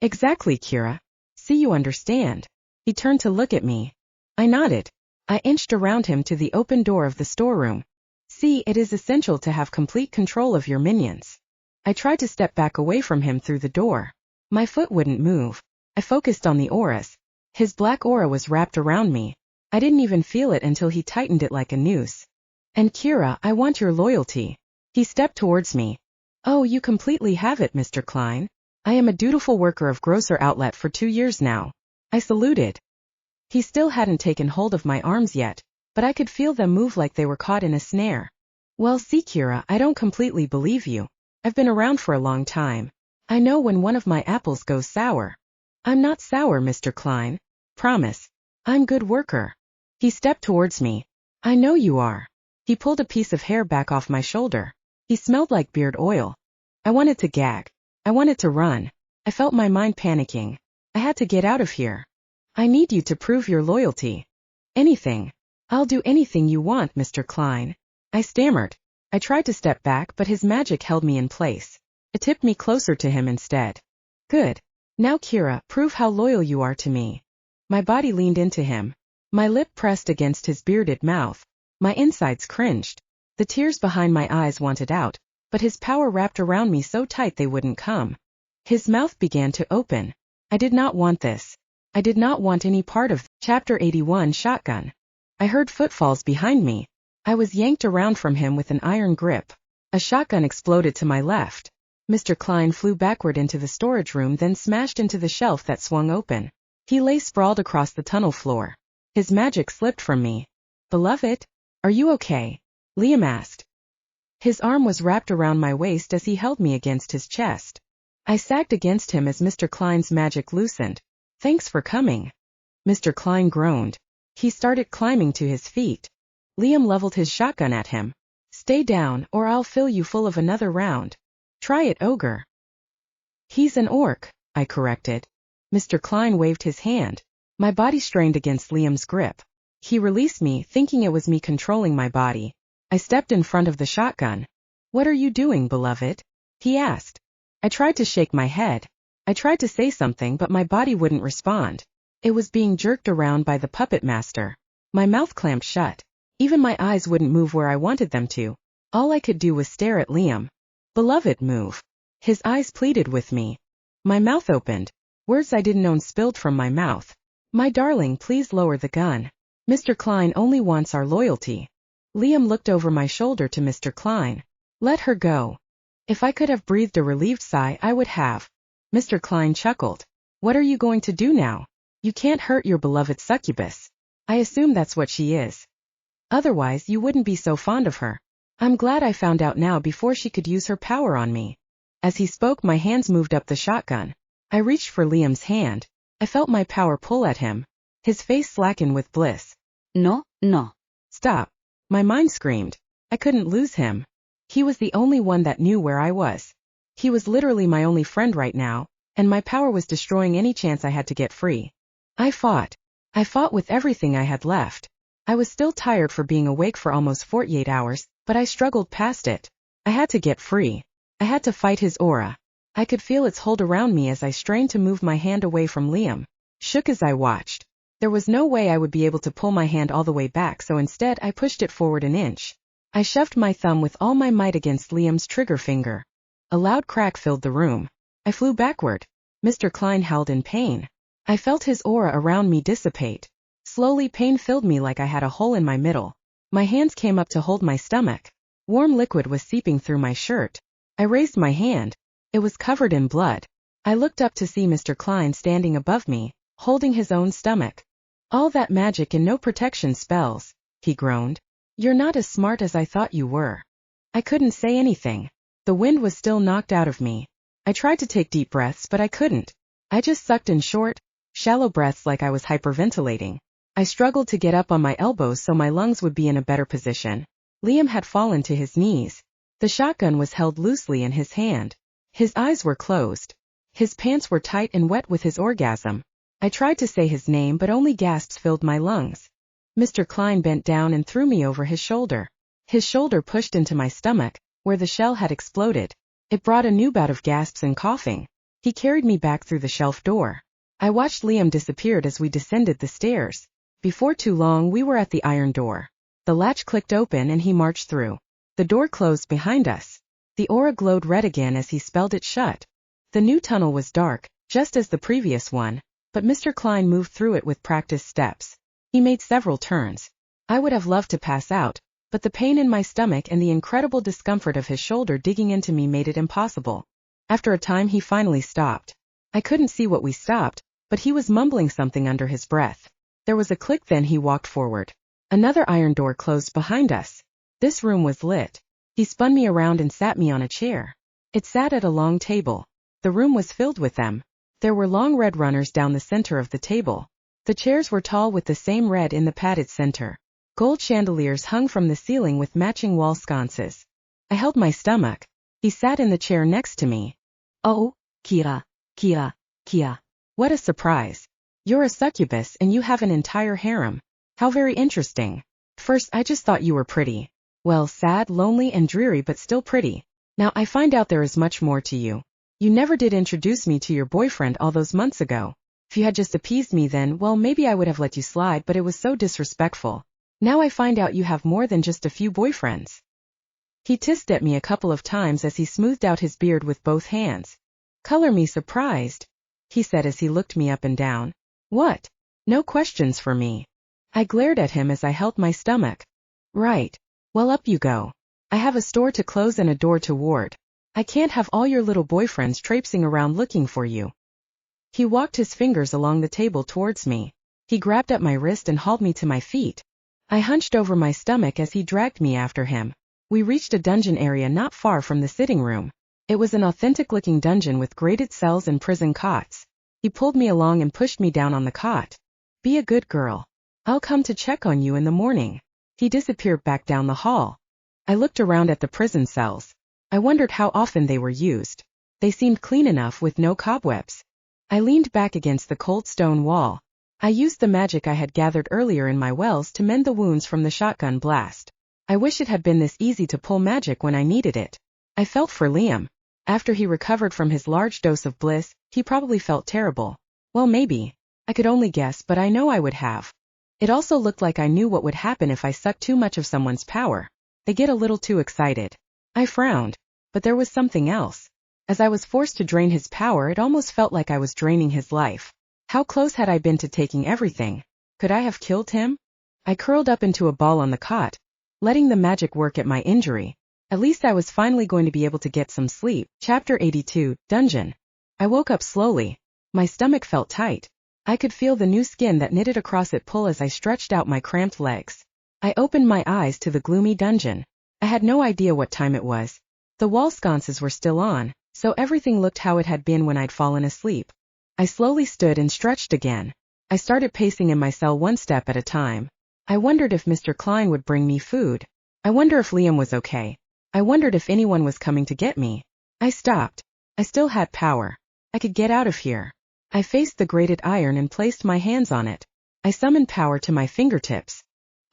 Exactly, Kira. See, you understand. He turned to look at me. I nodded. I inched around him to the open door of the storeroom. See, it is essential to have complete control of your minions. I tried to step back away from him through the door. My foot wouldn't move. I focused on the auras. His black aura was wrapped around me. I didn't even feel it until he tightened it like a noose. And Kira, I want your loyalty. He stepped towards me. Oh, you completely have it, Mr. Klein. I am a dutiful worker of Grocer Outlet for 2 years now. I saluted. He still hadn't taken hold of my arms yet, but I could feel them move like they were caught in a snare. Well, see, Kira, I don't completely believe you. I've been around for a long time. I know when one of my apples goes sour. I'm not sour, Mr. Klein. Promise. I'm good worker. He stepped towards me. I know you are. He pulled a piece of hair back off my shoulder. He smelled like beard oil. I wanted to gag. I wanted to run. I felt my mind panicking. I had to get out of here. I need you to prove your loyalty. Anything. I'll do anything you want, Mr. Klein. I stammered. I tried to step back, but his magic held me in place. It tipped me closer to him instead. Good. Now, Kira, prove how loyal you are to me. My body leaned into him. My lip pressed against his bearded mouth. My insides cringed. The tears behind my eyes wanted out, but his power wrapped around me so tight they wouldn't come. His mouth began to open. I did not want this. I did not want any part of Chapter 81 Shotgun. I heard footfalls behind me. I was yanked around from him with an iron grip. A shotgun exploded to my left. Mr. Klein flew backward into the storage room, then smashed into the shelf that swung open. He lay sprawled across the tunnel floor. His magic slipped from me. Beloved? Are you okay? Liam asked. His arm was wrapped around my waist as he held me against his chest. I sagged against him as Mr. Klein's magic loosened. Thanks for coming. Mr. Klein groaned. He started climbing to his feet. Liam leveled his shotgun at him. Stay down, or I'll fill you full of another round. Try it, ogre. He's an orc, I corrected. Mr. Klein waved his hand. My body strained against Liam's grip. He released me, thinking it was me controlling my body. I stepped in front of the shotgun. What are you doing, beloved? He asked. I tried to shake my head. I tried to say something, but my body wouldn't respond. It was being jerked around by the puppet master. My mouth clamped shut. Even my eyes wouldn't move where I wanted them to. All I could do was stare at Liam. Beloved, move. His eyes pleaded with me. My mouth opened. Words I didn't own spilled from my mouth. My darling, please lower the gun. Mr. Klein only wants our loyalty. Liam looked over my shoulder to Mr. Klein. Let her go. If I could have breathed a relieved sigh, I would have. Mr. Klein chuckled. What are you going to do now? You can't hurt your beloved succubus. I assume that's what she is. Otherwise, you wouldn't be so fond of her. I'm glad I found out now before she could use her power on me. As he spoke, my hands moved up the shotgun. I reached for Liam's hand. I felt my power pull at him. His face slackened with bliss. No, no. Stop. My mind screamed. I couldn't lose him. He was the only one that knew where I was. He was literally my only friend right now, and my power was destroying any chance I had to get free. I fought. I fought with everything I had left. I was still tired for being awake for almost 48 hours, but I struggled past it. I had to get free. I had to fight his aura. I could feel its hold around me as I strained to move my hand away from Liam. Shook as I watched. There was no way I would be able to pull my hand all the way back, so instead I pushed it forward an inch. I shoved my thumb with all my might against Liam's trigger finger. A loud crack filled the room. I flew backward. Mr. Klein howled in pain. I felt his aura around me dissipate. Slowly, pain filled me like I had a hole in my middle. My hands came up to hold my stomach. Warm liquid was seeping through my shirt. I raised my hand. It was covered in blood. I looked up to see Mr. Klein standing above me, holding his own stomach. All that magic and no protection spells, he groaned. You're not as smart as I thought you were. I couldn't say anything. The wind was still knocked out of me. I tried to take deep breaths, but I couldn't. I just sucked in short, shallow breaths like I was hyperventilating. I struggled to get up on my elbows so my lungs would be in a better position. Liam had fallen to his knees. The shotgun was held loosely in his hand. His eyes were closed. His pants were tight and wet with his orgasm. I tried to say his name, but only gasps filled my lungs. Mr. Klein bent down and threw me over his shoulder. His shoulder pushed into my stomach, where the shell had exploded. It brought a new bout of gasps and coughing. He carried me back through the shelf door. I watched Liam disappear as we descended the stairs. Before too long, we were at the iron door. The latch clicked open and he marched through. The door closed behind us. The aura glowed red again as he spelled it shut. The new tunnel was dark, just as the previous one, but Mr. Klein moved through it with practiced steps. He made several turns. I would have loved to pass out, but the pain in my stomach and the incredible discomfort of his shoulder digging into me made it impossible. After a time he finally stopped. I couldn't see what we stopped, but he was mumbling something under his breath. There was a click, then he walked forward. Another iron door closed behind us. This room was lit. He spun me around and sat me on a chair. It sat at a long table. The room was filled with them. There were long red runners down the center of the table. The chairs were tall with the same red in the padded center. Gold chandeliers hung from the ceiling with matching wall sconces. I held my stomach. He sat in the chair next to me. Oh, Kira. What a surprise. You're a succubus and you have an entire harem. How very interesting. First, I just thought you were pretty. Well, sad, lonely, and dreary, but still pretty. Now I find out there is much more to you. You never did introduce me to your boyfriend all those months ago. If you had just appeased me then, well, maybe I would have let you slide, but it was so disrespectful. Now I find out you have more than just a few boyfriends. He hissed at me a couple of times as he smoothed out his beard with both hands. Color me surprised, he said as he looked me up and down. What? No questions for me. I glared at him as I held my stomach. Right. Well, up you go. I have a store to close and a door to ward. I can't have all your little boyfriends traipsing around looking for you. He walked his fingers along the table towards me. He grabbed at my wrist and hauled me to my feet. I hunched over my stomach as he dragged me after him. We reached a dungeon area not far from the sitting room. It was an authentic-looking dungeon with grated cells and prison cots. He pulled me along and pushed me down on the cot. "Be a good girl. I'll come to check on you in the morning." He disappeared back down the hall. I looked around at the prison cells. I wondered how often they were used. They seemed clean enough with no cobwebs. I leaned back against the cold stone wall. I used the magic I had gathered earlier in my wells to mend the wounds from the shotgun blast. I wish it had been this easy to pull magic when I needed it. I felt for Liam. After he recovered from his large dose of bliss, he probably felt terrible. Well, maybe. I could only guess, but I know I would have. It also looked like I knew what would happen if I sucked too much of someone's power. They get a little too excited. I frowned. But there was something else. As I was forced to drain his power, it almost felt like I was draining his life. How close had I been to taking everything? Could I have killed him? I curled up into a ball on the cot, letting the magic work at my injury. At least I was finally going to be able to get some sleep. Chapter 82, Dungeon. I woke up slowly. My stomach felt tight. I could feel the new skin that knitted across it pull as I stretched out my cramped legs. I opened my eyes to the gloomy dungeon. I had no idea what time it was. The wall sconces were still on, so everything looked how it had been when I'd fallen asleep. I slowly stood and stretched again. I started pacing in my cell one step at a time. I wondered if Mr. Klein would bring me food. I wonder if Liam was okay. I wondered if anyone was coming to get me. I stopped. I still had power. I could get out of here. I faced the grated iron and placed my hands on it. I summoned power to my fingertips.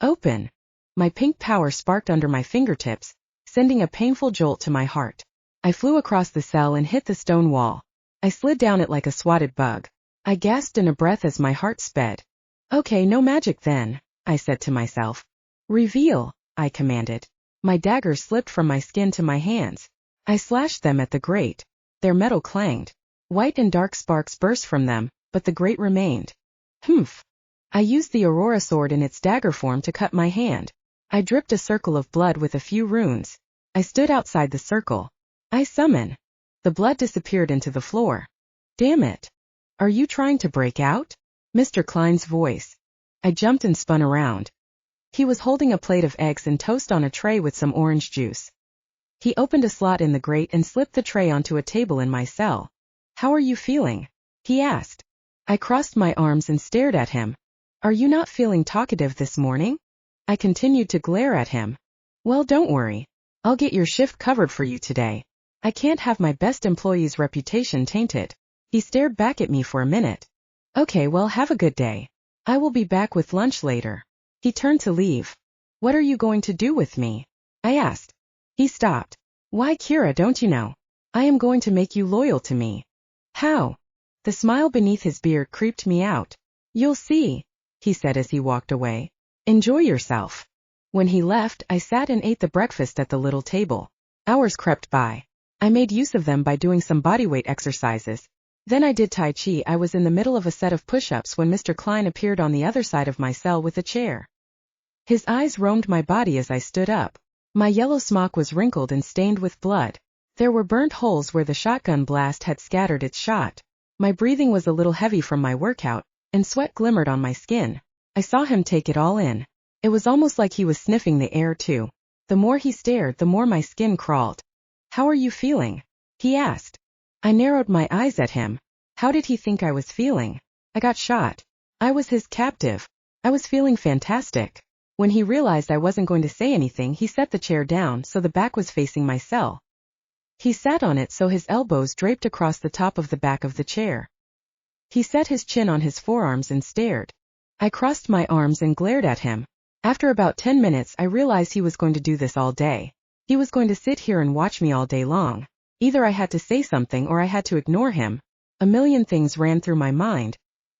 Open. My pink power sparked under my fingertips, sending a painful jolt to my heart. I flew across the cell and hit the stone wall. I slid down it like a swatted bug. I gasped in a breath as my heart sped. "Okay, no magic then," I said to myself. "Reveal," I commanded. My daggers slipped from my skin to my hands. I slashed them at the grate. Their metal clanged. White and dark sparks burst from them, but the grate remained. Humph. I used the Aurora sword in its dagger form to cut my hand. I dripped a circle of blood with a few runes. I stood outside the circle. I summon. The blood disappeared into the floor. "Damn it. Are you trying to break out?" Mr. Klein's voice. I jumped and spun around. He was holding a plate of eggs and toast on a tray with some orange juice. He opened a slot in the grate and slipped the tray onto a table in my cell. "How are you feeling?" he asked. I crossed my arms and stared at him. "Are you not feeling talkative this morning?" I continued to glare at him. "Well, don't worry. I'll get your shift covered for you today. I can't have my best employee's reputation tainted." He stared back at me for a minute. "Okay, well, have a good day. I will be back with lunch later." He turned to leave. "What are you going to do with me?" I asked. He stopped. "Why, Kira, don't you know? I am going to make you loyal to me." "How?" The smile beneath his beard creeped me out. "You'll see," he said as he walked away. "Enjoy yourself." When he left, I sat and ate the breakfast at the little table. Hours crept by. I made use of them by doing some bodyweight exercises. Then I did Tai Chi. I was in the middle of a set of push-ups when Mr. Klein appeared on the other side of my cell with a chair. His eyes roamed my body as I stood up. My yellow smock was wrinkled and stained with blood. There were burnt holes where the shotgun blast had scattered its shot. My breathing was a little heavy from my workout, and sweat glimmered on my skin. I saw him take it all in. It was almost like he was sniffing the air too. The more he stared, the more my skin crawled. "How are you feeling?" he asked. I narrowed my eyes at him. How did he think I was feeling? I got shot. I was his captive. I was feeling fantastic. When he realized I wasn't going to say anything, he set the chair down so the back was facing my cell. He sat on it so his elbows draped across the top of the back of the chair. He set his chin on his forearms and stared. I crossed my arms and glared at him. After about 10 minutes, I realized he was going to do this all day. He was going to sit here and watch me all day long. Either I had to say something or I had to ignore him. A million things ran through my mind.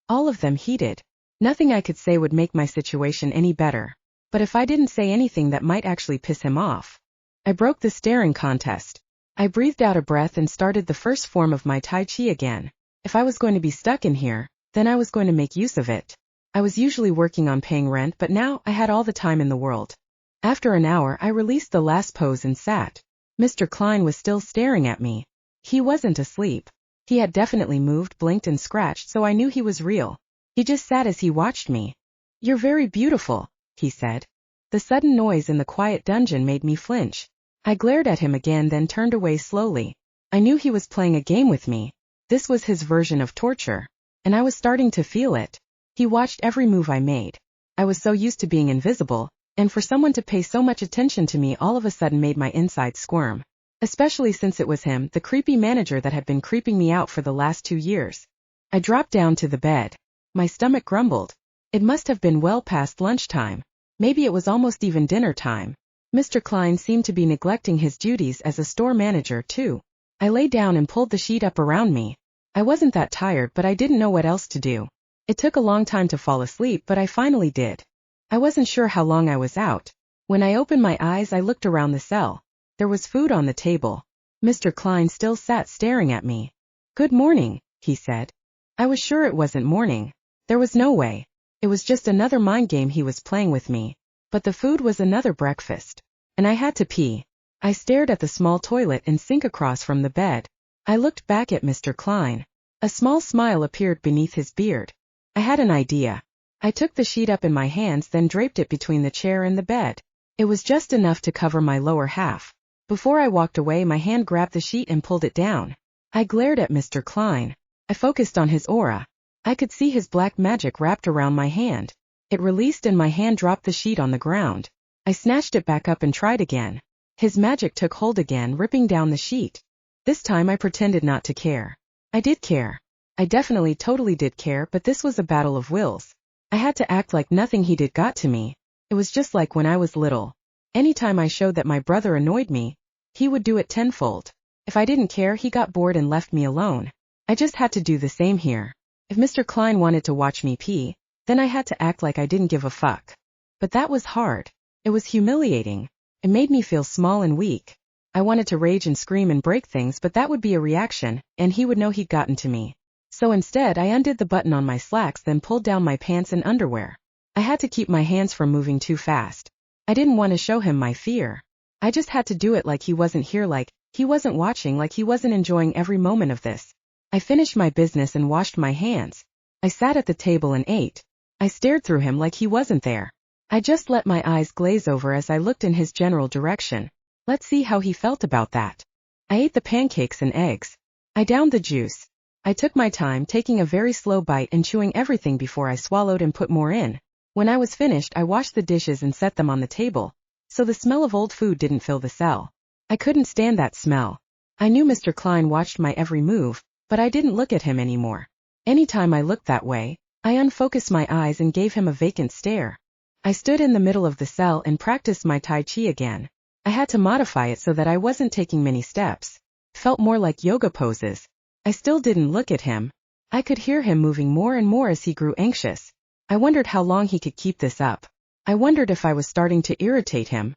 All of them heated. Nothing I could say would make my situation any better. But if I didn't say anything, that might actually piss him off. I broke the staring contest. I breathed out a breath and started the first form of my Tai Chi again. If I was going to be stuck in here, then I was going to make use of it. I was usually working on paying rent, but now I had all the time in the world. After an hour, I released the last pose and sat. Mr. Klein was still staring at me. He wasn't asleep. He had definitely moved, blinked and scratched, so I knew he was real. He just sat as he watched me. "You're very beautiful," he said. The sudden noise in the quiet dungeon made me flinch. I glared at him again, then turned away slowly. I knew he was playing a game with me. This was his version of torture, and I was starting to feel it. He watched every move I made. I was so used to being invisible, and for someone to pay so much attention to me all of a sudden made my insides squirm. Especially since it was him, the creepy manager that had been creeping me out for the last 2 years. I dropped down to the bed. My stomach grumbled. It must have been well past lunchtime. Maybe it was almost even dinner time. Mr. Klein seemed to be neglecting his duties as a store manager too. I lay down and pulled the sheet up around me. I wasn't that tired, but I didn't know what else to do. It took a long time to fall asleep, but I finally did. I wasn't sure how long I was out. When I opened my eyes, I looked around the cell. There was food on the table. Mr. Klein still sat staring at me. "Good morning," he said. I was sure it wasn't morning. There was no way. It was just another mind game he was playing with me. But the food was another breakfast. And I had to pee. I stared at the small toilet and sink across from the bed. I looked back at Mr. Klein. A small smile appeared beneath his beard. I had an idea. I took the sheet up in my hands, then draped it between the chair and the bed. It was just enough to cover my lower half. Before I walked away, my hand grabbed the sheet and pulled it down. I glared at Mr. Klein. I focused on his aura. I could see his black magic wrapped around my hand. It released and my hand dropped the sheet on the ground. I snatched it back up and tried again. His magic took hold again, ripping down the sheet. This time I pretended not to care. I did care. I definitely totally did care, but this was a battle of wills. I had to act like nothing he did got to me. It was just like when I was little. Anytime I showed that my brother annoyed me, he would do it tenfold. If I didn't care, he got bored and left me alone. I just had to do the same here. If Mr. Klein wanted to watch me pee, then I had to act like I didn't give a fuck. But that was hard. It was humiliating. It made me feel small and weak. I wanted to rage and scream and break things, but that would be a reaction, and he would know he'd gotten to me. So instead, I undid the button on my slacks, then pulled down my pants and underwear. I had to keep my hands from moving too fast. I didn't want to show him my fear. I just had to do it like he wasn't here, like he wasn't watching, like he wasn't enjoying every moment of this. I finished my business and washed my hands. I sat at the table and ate. I stared through him like he wasn't there. I just let my eyes glaze over as I looked in his general direction. Let's see how he felt about that. I ate the pancakes and eggs. I downed the juice. I took my time, taking a very slow bite and chewing everything before I swallowed and put more in. When I was finished, I washed the dishes and set them on the table, so the smell of old food didn't fill the cell. I couldn't stand that smell. I knew Mr. Klein watched my every move, but I didn't look at him anymore. Anytime I looked that way, I unfocused my eyes and gave him a vacant stare. I stood in the middle of the cell and practiced my Tai Chi again. I had to modify it so that I wasn't taking many steps. Felt more like yoga poses. I still didn't look at him. I could hear him moving more and more as he grew anxious. I wondered how long he could keep this up. I wondered if I was starting to irritate him.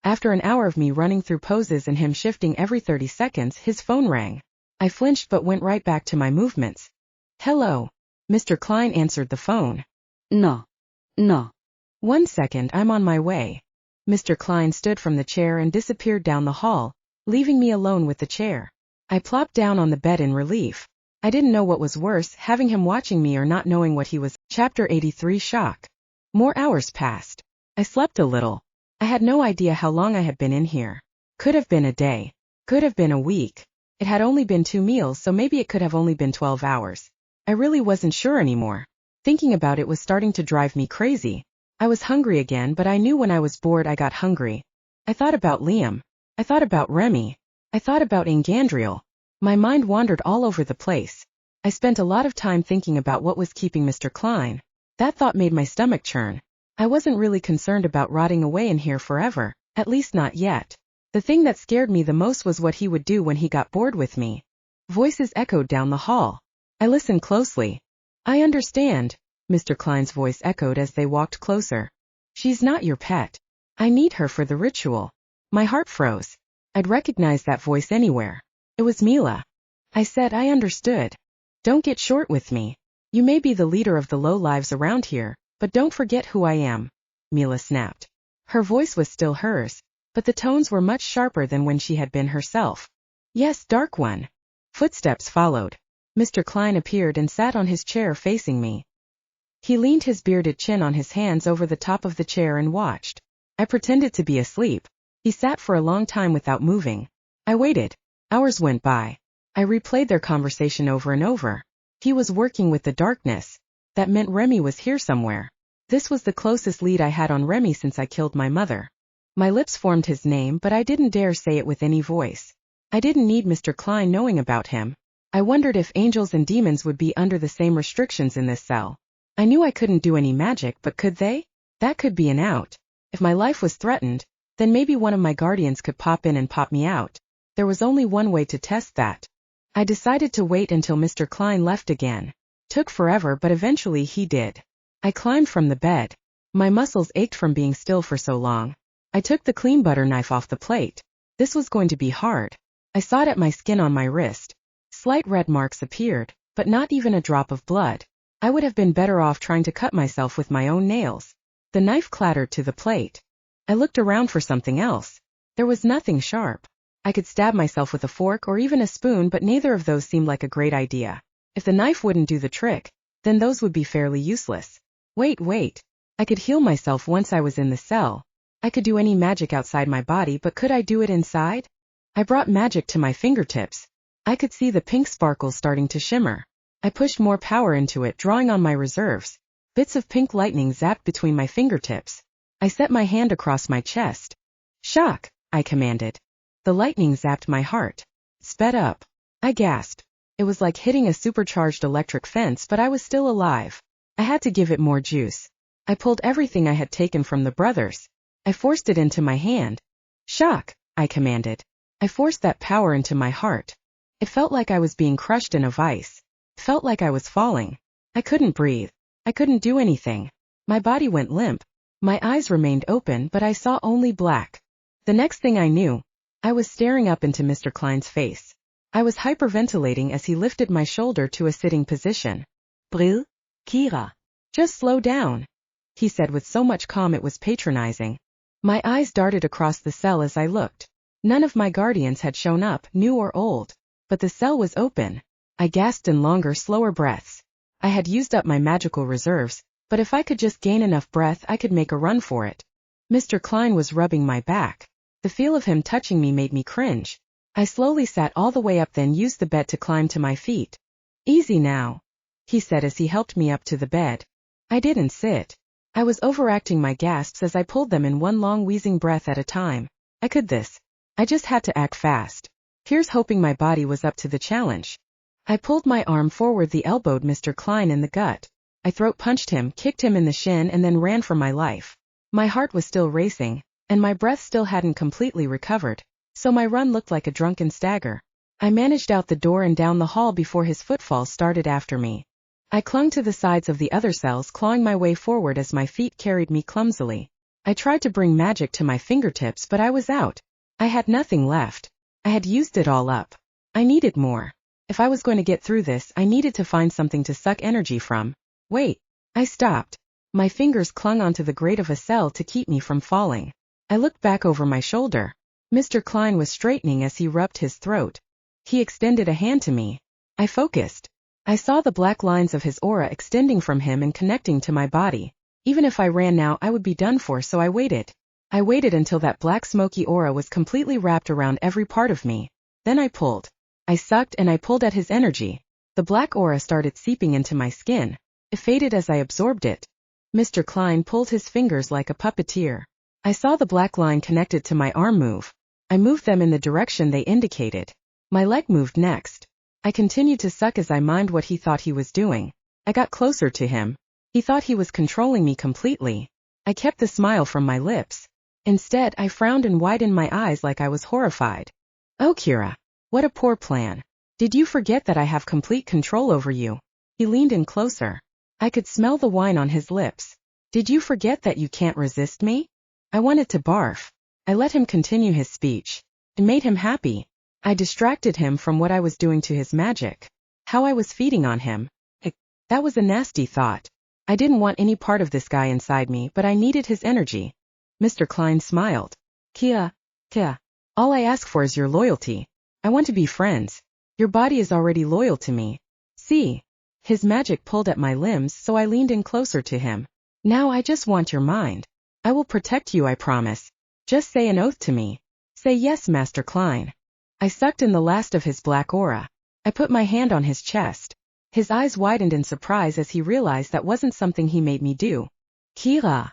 After an hour of me running through poses and him shifting every 30 seconds, his phone rang. I flinched but went right back to my movements. "Hello." Mr. Klein answered the phone. No. No. "1 second, I'm on my way." Mr. Klein stood from the chair and disappeared down the hall, leaving me alone with the chair. I plopped down on the bed in relief. I didn't know what was worse, having him watching me or not knowing what he was. Chapter 83 Shock. More hours passed. I slept a little. I had no idea how long I had been in here. Could have been a day. Could have been a week. It had only been 2 meals, so maybe it could have only been 12 hours. I really wasn't sure anymore. Thinking about it was starting to drive me crazy. I was hungry again, but I knew when I was bored I got hungry. I thought about Liam. I thought about Remy. I thought about Ingandriel. My mind wandered all over the place. I spent a lot of time thinking about what was keeping Mr. Klein. That thought made my stomach churn. I wasn't really concerned about rotting away in here forever, at least not yet. The thing that scared me the most was what he would do when he got bored with me. Voices echoed down the hall. I listened closely. "I understand," Mr. Klein's voice echoed as they walked closer. "She's not your pet. I need her for the ritual." My heart froze. I'd recognize that voice anywhere. It was Mila. I said I understood. "Don't get short with me. You may be the leader of the low lives around here, but don't forget who I am," Mila snapped. Her voice was still hers, but the tones were much sharper than when she had been herself. "Yes, Dark One." Footsteps followed. Mr. Klein appeared and sat on his chair facing me. He leaned his bearded chin on his hands over the top of the chair and watched. I pretended to be asleep. He sat for a long time without moving. I waited. Hours went by. I replayed their conversation over and over. He was working with the darkness. That meant Remy was here somewhere. This was the closest lead I had on Remy since I killed my mother. My lips formed his name, but I didn't dare say it with any voice. I didn't need Mr. Klein knowing about him. I wondered if angels and demons would be under the same restrictions in this cell. I knew I couldn't do any magic, but could they? That could be an out. If my life was threatened, then maybe one of my guardians could pop in and pop me out. There was only one way to test that. I decided to wait until Mr. Klein left again. Took forever, but eventually he did. I climbed from the bed. My muscles ached from being still for so long. I took the clean butter knife off the plate. This was going to be hard. I sawed at my skin on my wrist. Slight red marks appeared, but not even a drop of blood. I would have been better off trying to cut myself with my own nails. The knife clattered to the plate. I looked around for something else. There was nothing sharp. I could stab myself with a fork or even a spoon, but neither of those seemed like a great idea. If the knife wouldn't do the trick, then those would be fairly useless. Wait. I could heal myself once I was in the cell. I could do any magic outside my body, but could I do it inside? I brought magic to my fingertips. I could see the pink sparkles starting to shimmer. I pushed more power into it, drawing on my reserves. Bits of pink lightning zapped between my fingertips. I set my hand across my chest. Shock, I commanded. The lightning zapped my heart. Sped up. I gasped. It was like hitting a supercharged electric fence, but I was still alive. I had to give it more juice. I pulled everything I had taken from the brothers. I forced it into my hand. Shock, I commanded. I forced that power into my heart. It felt like I was being crushed in a vice. It felt like I was falling. I couldn't breathe. I couldn't do anything. My body went limp. My eyes remained open, but I saw only black. The next thing I knew, I was staring up into Mr. Klein's face. I was hyperventilating as he lifted my shoulder to a sitting position. Brill, Kira. Just slow down, he said with so much calm it was patronizing. My eyes darted across the cell as I looked. None of my guardians had shown up, new or old. But the cell was open. I gasped in longer, slower breaths. I had used up my magical reserves, but if I could just gain enough breath I could make a run for it. Mr. Klein was rubbing my back. The feel of him touching me made me cringe. I slowly sat all the way up, then used the bed to climb to my feet. Easy now, he said as he helped me up to the bed. I didn't sit. I was overacting my gasps as I pulled them in one long wheezing breath at a time. I could this. I just had to act fast. Here's hoping my body was up to the challenge. I pulled my arm forward, the elbowed Mr. Klein in the gut. I throat punched him, kicked him in the shin, and then ran for my life. My heart was still racing, and my breath still hadn't completely recovered, so my run looked like a drunken stagger. I managed out the door and down the hall before his footfalls started after me. I clung to the sides of the other cells, clawing my way forward as my feet carried me clumsily. I tried to bring magic to my fingertips, but I was out. I had nothing left. I had used it all up. I needed more. If I was going to get through this, I needed to find something to suck energy from. Wait. I stopped. My fingers clung onto the grate of a cell to keep me from falling. I looked back over my shoulder. Mr. Klein was straightening as he rubbed his throat. He extended a hand to me. I focused. I saw the black lines of his aura extending from him and connecting to my body. Even if I ran now, I would be done for, so I waited. I waited until that black smoky aura was completely wrapped around every part of me. Then I pulled. I sucked and I pulled at his energy. The black aura started seeping into my skin. It faded as I absorbed it. Mr. Klein pulled his fingers like a puppeteer. I saw the black line connected to my arm move. I moved them in the direction they indicated. My leg moved next. I continued to suck as I mimed what he thought he was doing. I got closer to him. He thought he was controlling me completely. I kept the smile from my lips. Instead, I frowned and widened my eyes like I was horrified. Oh, Kira. What a poor plan. Did you forget that I have complete control over you? He leaned in closer. I could smell the wine on his lips. Did you forget that you can't resist me? I wanted to barf. I let him continue his speech. It made him happy. I distracted him from what I was doing to his magic. How I was feeding on him. That was a nasty thought. I didn't want any part of this guy inside me, but I needed his energy. Mr. Klein smiled. Kia. All I ask for is your loyalty. I want to be friends. Your body is already loyal to me. See? His magic pulled at my limbs, so I leaned in closer to him. Now I just want your mind. I will protect you, I promise. Just say an oath to me. Say yes, Master Klein. I sucked in the last of his black aura. I put my hand on his chest. His eyes widened in surprise as he realized that wasn't something he made me do. Kira?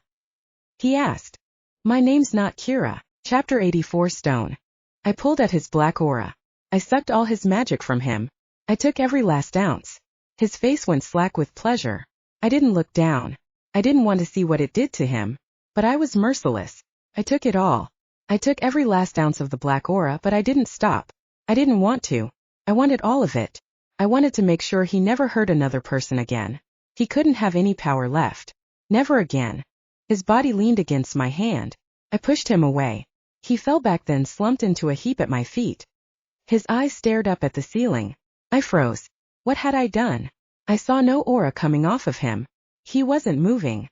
He asked. My name's not Kira. Chapter 84 Stone. I pulled at his black aura. I sucked all his magic from him. I took every last ounce. His face went slack with pleasure. I didn't look down. I didn't want to see what it did to him. But I was merciless. I took it all. I took every last ounce of the black aura, but I didn't stop. I didn't want to. I wanted all of it. I wanted to make sure he never hurt another person again. He couldn't have any power left. Never again. His body leaned against my hand. I pushed him away. He fell back, then slumped into a heap at my feet. His eyes stared up at the ceiling. I froze. What had I done? I saw no aura coming off of him. He wasn't moving.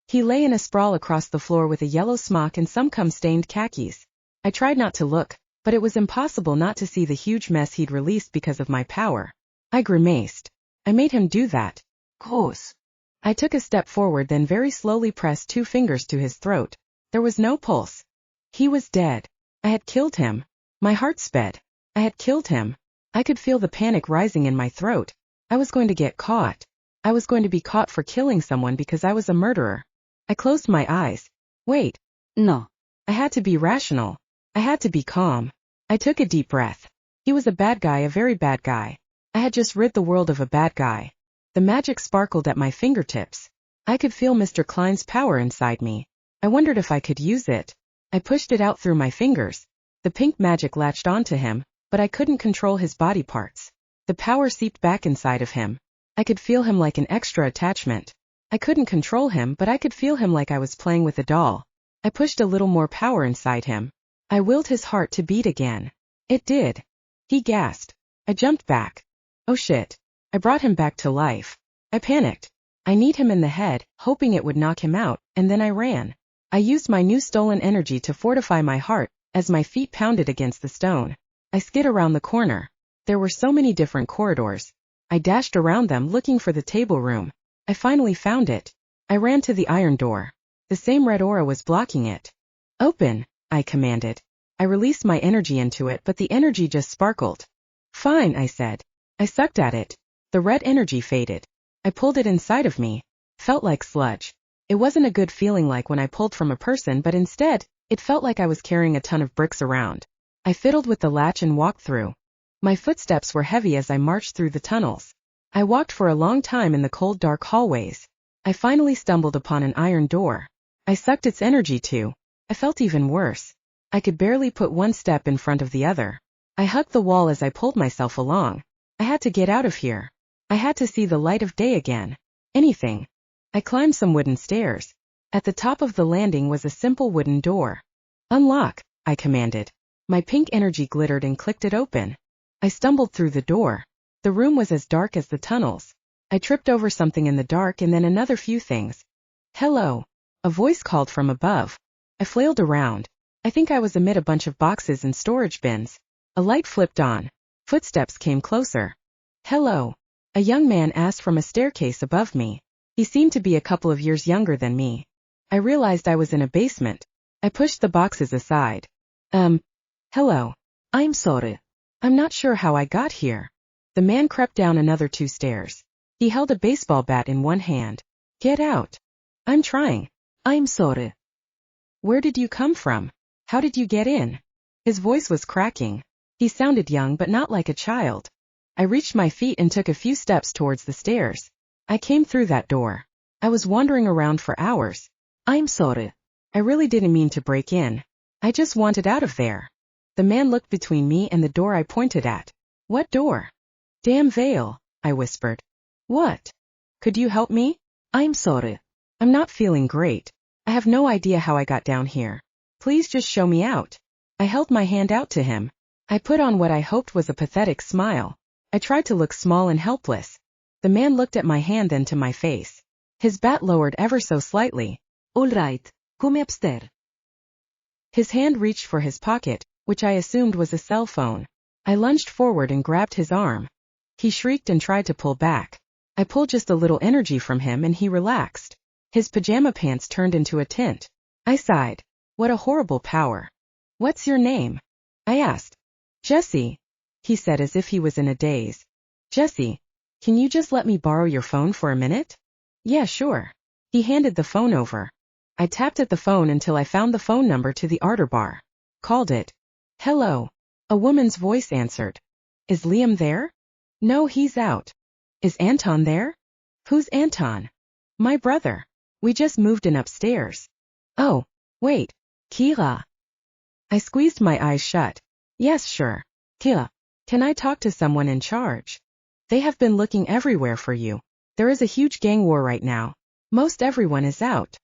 He lay in a sprawl across the floor with a yellow smock and some cum-stained khakis. I tried not to look, but it was impossible not to see the huge mess he'd released because of my power. I grimaced. I made him do that. Gross. I took a step forward, then very slowly pressed 2 fingers to his throat. There was no pulse. He was dead. I had killed him. My heart sped. I had killed him. I could feel the panic rising in my throat. I was going to get caught. I was going to be caught for killing someone because I was a murderer. I closed my eyes. Wait. No. I had to be rational. I had to be calm. I took a deep breath. He was a bad guy, a very bad guy. I had just rid the world of a bad guy. The magic sparkled at my fingertips. I could feel Mr. Klein's power inside me. I wondered if I could use it. I pushed it out through my fingers. The pink magic latched onto him, but I couldn't control his body parts. The power seeped back inside of him. I could feel him like an extra attachment. I couldn't control him, but I could feel him like I was playing with a doll. I pushed a little more power inside him. I willed his heart to beat again. It did. He gasped. I jumped back. Oh shit. I brought him back to life. I panicked. I kneed him in the head, hoping it would knock him out, and then I ran. I used my new stolen energy to fortify my heart, as my feet pounded against the stone. I skid around the corner. There were so many different corridors. I dashed around them looking for the table room. I finally found it. I ran to the iron door. The same red aura was blocking it. Open, I commanded. I released my energy into it, but the energy just sparkled. Fine, I said. I sucked at it. The red energy faded. I pulled it inside of me. Felt like sludge. It wasn't a good feeling like when I pulled from a person, but instead, it felt like I was carrying a ton of bricks around. I fiddled with the latch and walked through. My footsteps were heavy as I marched through the tunnels. I walked for a long time in the cold, dark hallways. I finally stumbled upon an iron door. I sucked its energy too. I felt even worse. I could barely put one step in front of the other. I hugged the wall as I pulled myself along. I had to get out of here. I had to see the light of day again. Anything. I climbed some wooden stairs. At the top of the landing was a simple wooden door. Unlock, I commanded. My pink energy glittered and clicked it open. I stumbled through the door. The room was as dark as the tunnels. I tripped over something in the dark and then another few things. Hello. A voice called from above. I flailed around. I think I was amid a bunch of boxes and storage bins. A light flipped on. Footsteps came closer. Hello. A young man asked from a staircase above me. He seemed to be a couple of years younger than me. I realized I was in a basement. I pushed the boxes aside. Hello. I'm sorry. I'm not sure how I got here. The man crept down another 2 stairs. He held a baseball bat in one hand. Get out. I'm trying. I'm sorry. Where did you come from? How did you get in? His voice was cracking. He sounded young but not like a child. I reached my feet and took a few steps towards the stairs. I came through that door. I was wandering around for hours. I'm sorry. I really didn't mean to break in. I just wanted out of there. The man looked between me and the door I pointed at. What door? Damn veil, I whispered. What? Could you help me? I'm sorry. I'm not feeling great. I have no idea how I got down here. Please just show me out. I held my hand out to him. I put on what I hoped was a pathetic smile. I tried to look small and helpless. The man looked at my hand, then to my face. His bat lowered ever so slightly. All right, come upstairs. His hand reached for his pocket, which I assumed was a cell phone. I lunged forward and grabbed his arm. He shrieked and tried to pull back. I pulled just a little energy from him and he relaxed. His pajama pants turned into a tent. I sighed. What a horrible power. What's your name? I asked. Jesse, he said as if he was in a daze. Jesse, can you just let me borrow your phone for a minute? Yeah, sure. He handed the phone over. I tapped at the phone until I found the phone number to the order bar. Called it. Hello. A woman's voice answered. Is Liam there? No, he's out. Is Anton there? Who's Anton? My brother. We just moved in upstairs. Oh, wait. Kira. I squeezed my eyes shut. Yes, sure. Kira, can I talk to someone in charge? They have been looking everywhere for you. There is a huge gang war right now. Most everyone is out.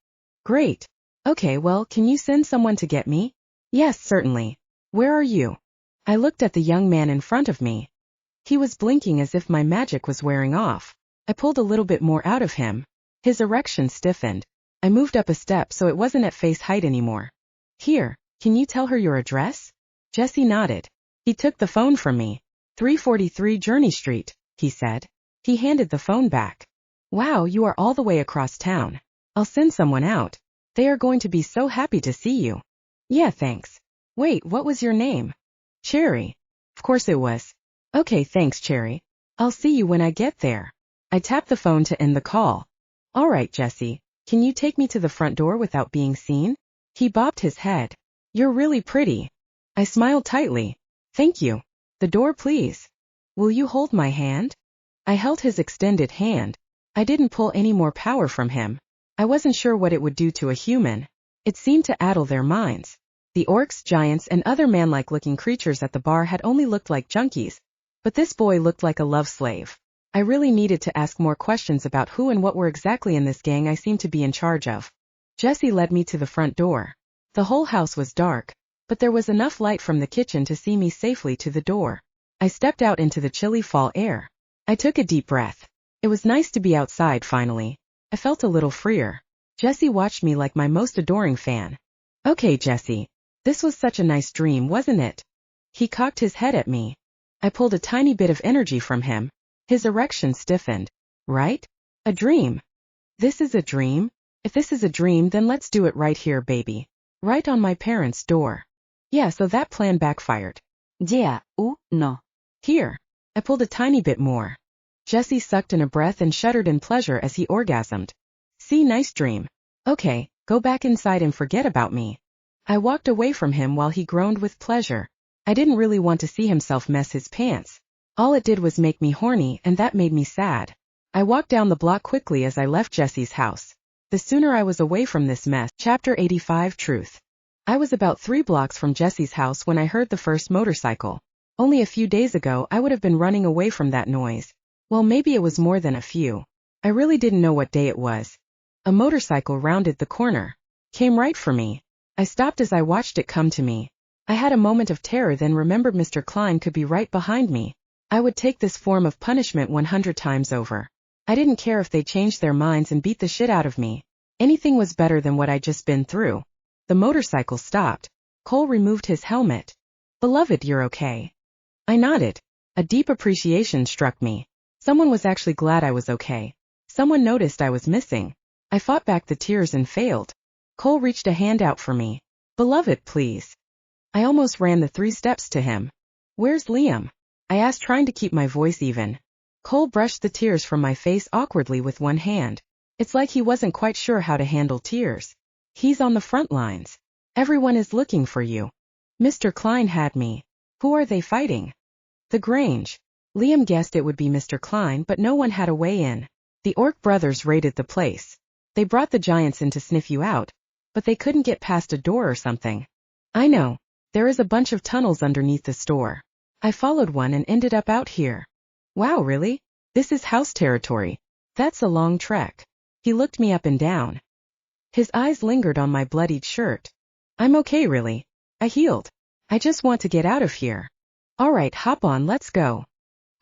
Great. Okay, well, can you send someone to get me? Yes, certainly. Where are you? I looked at the young man in front of me. He was blinking as if my magic was wearing off. I pulled a little bit more out of him. His erection stiffened. I moved up a step so it wasn't at face height anymore. Here, can you tell her your address? Jesse nodded. He took the phone from me. 343 Journey Street, he said. He handed the phone back. Wow, you are all the way across town. I'll send someone out. They are going to be so happy to see you. Yeah, thanks. Wait, what was your name? Cherry. Of course it was. Okay, thanks, Cherry. I'll see you when I get there. I tapped the phone to end the call. All right, Jesse, can you take me to the front door without being seen? He bobbed his head. You're really pretty. I smiled tightly. Thank you. The door, please. Will you hold my hand? I held his extended hand. I didn't pull any more power from him. I wasn't sure what it would do to a human. It seemed to addle their minds. The orcs, giants, and other man-like looking creatures at the bar had only looked like junkies, but this boy looked like a love slave. I really needed to ask more questions about who and what were exactly in this gang I seemed to be in charge of. Jesse led me to the front door. The whole house was dark, but there was enough light from the kitchen to see me safely to the door. I stepped out into the chilly fall air. I took a deep breath. It was nice to be outside finally. I felt a little freer. Jesse watched me like my most adoring fan. Okay, Jesse. This was such a nice dream, wasn't it? He cocked his head at me. I pulled a tiny bit of energy from him. His erection stiffened. Right? A dream. This is a dream? If this is a dream, then let's do it right here, baby. Right on my parents' door. Yeah, so that plan backfired. Yeah, no. Here. I pulled a tiny bit more. Jesse sucked in a breath and shuddered in pleasure as he orgasmed. See, nice dream. Okay, go back inside and forget about me. I walked away from him while he groaned with pleasure. I didn't really want to see himself mess his pants. All it did was make me horny, and that made me sad. I walked down the block quickly as I left Jesse's house. The sooner I was away from this mess. Chapter 85 Truth. I was about 3 blocks from Jesse's house when I heard the first motorcycle. Only a few days ago I would have been running away from that noise. Well, maybe it was more than a few. I really didn't know what day it was. A motorcycle rounded the corner. Came right for me. I stopped as I watched it come to me. I had a moment of terror, then remembered Mr. Klein could be right behind me. I would take this form of punishment 100 times over. I didn't care if they changed their minds and beat the shit out of me. Anything was better than what I'd just been through. The motorcycle stopped. Cole removed his helmet. Beloved, you're okay. I nodded. A deep appreciation struck me. Someone was actually glad I was okay. Someone noticed I was missing. I fought back the tears and failed. Cole reached a hand out for me. Beloved, please. I almost ran the 3 steps to him. Where's Liam? I asked, trying to keep my voice even. Cole brushed the tears from my face awkwardly with one hand. It's like he wasn't quite sure how to handle tears. He's on the front lines. Everyone is looking for you. Mr. Klein had me. Who are they fighting? The Grange. Liam guessed it would be Mr. Klein, but no one had a way in. The Orc brothers raided the place. They brought the giants in to sniff you out, but they couldn't get past a door or something. I know. There is a bunch of tunnels underneath the store. I followed one and ended up out here. Wow, really? This is house territory. That's a long trek. He looked me up and down. His eyes lingered on my bloodied shirt. I'm okay, really. I healed. I just want to get out of here. All right, hop on, let's go.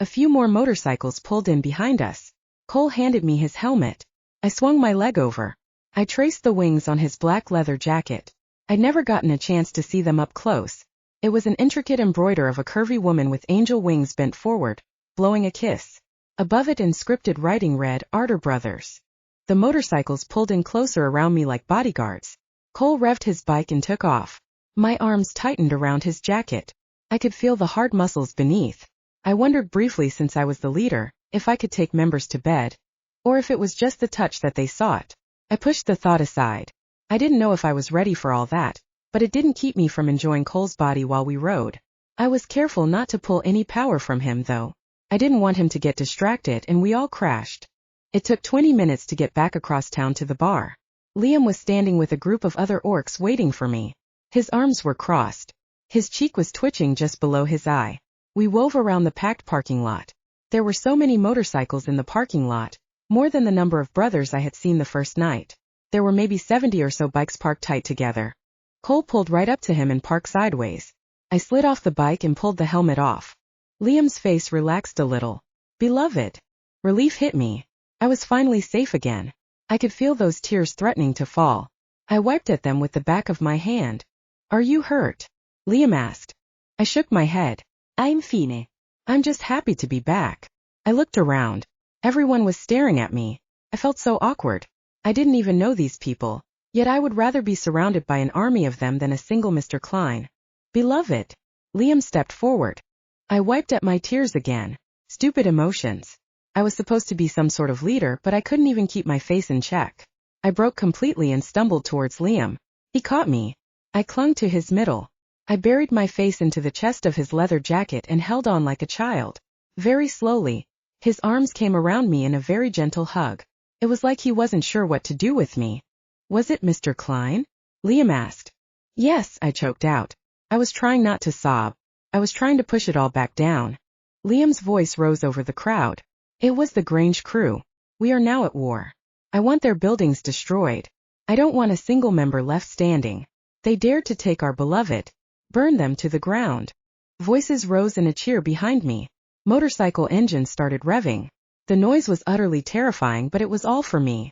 A few more motorcycles pulled in behind us. Cole handed me his helmet. I swung my leg over. I traced the wings on his black leather jacket. I'd never gotten a chance to see them up close. It was an intricate embroider of a curvy woman with angel wings bent forward. blowing a kiss. Above it in scripted writing read, Arter Brothers. The motorcycles pulled in closer around me like bodyguards. Cole revved his bike and took off. My arms tightened around his jacket. I could feel the hard muscles beneath. I wondered briefly, since I was the leader, if I could take members to bed, or if it was just the touch that they sought. I pushed the thought aside. I didn't know if I was ready for all that, but it didn't keep me from enjoying Cole's body while we rode. I was careful not to pull any power from him, though. I didn't want him to get distracted, and we all crashed. It took 20 minutes to get back across town to the bar. Liam was standing with a group of other orcs waiting for me. His arms were crossed. His cheek was twitching just below his eye. We wove around the packed parking lot. There were so many motorcycles in the parking lot, more than the number of brothers I had seen the first night. There were maybe 70 or so bikes parked tight together. Cole pulled right up to him and parked sideways. I slid off the bike and pulled the helmet off. Liam's face relaxed a little. Beloved. Relief hit me. I was finally safe again. I could feel those tears threatening to fall. I wiped at them with the back of my hand. Are you hurt? Liam asked. I shook my head. I'm fine. I'm just happy to be back. I looked around. Everyone was staring at me. I felt so awkward. I didn't even know these people, yet I would rather be surrounded by an army of them than a single Mr. Klein. Beloved. Liam stepped forward. I wiped at my tears again. Stupid emotions. I was supposed to be some sort of leader, but I couldn't even keep my face in check. I broke completely and stumbled towards Liam. He caught me. I clung to his middle. I buried my face into the chest of his leather jacket and held on like a child. Very slowly, his arms came around me in a very gentle hug. It was like he wasn't sure what to do with me. Was it Mr. Klein? Liam asked. Yes, I choked out. I was trying not to sob. I was trying to push it all back down. Liam's voice rose over the crowd. It was the Grange crew. We are now at war. I want their buildings destroyed. I don't want a single member left standing. They dared to take our beloved. Burn them to the ground. Voices rose in a cheer behind me. Motorcycle engines started revving. The noise was utterly terrifying, but it was all for me.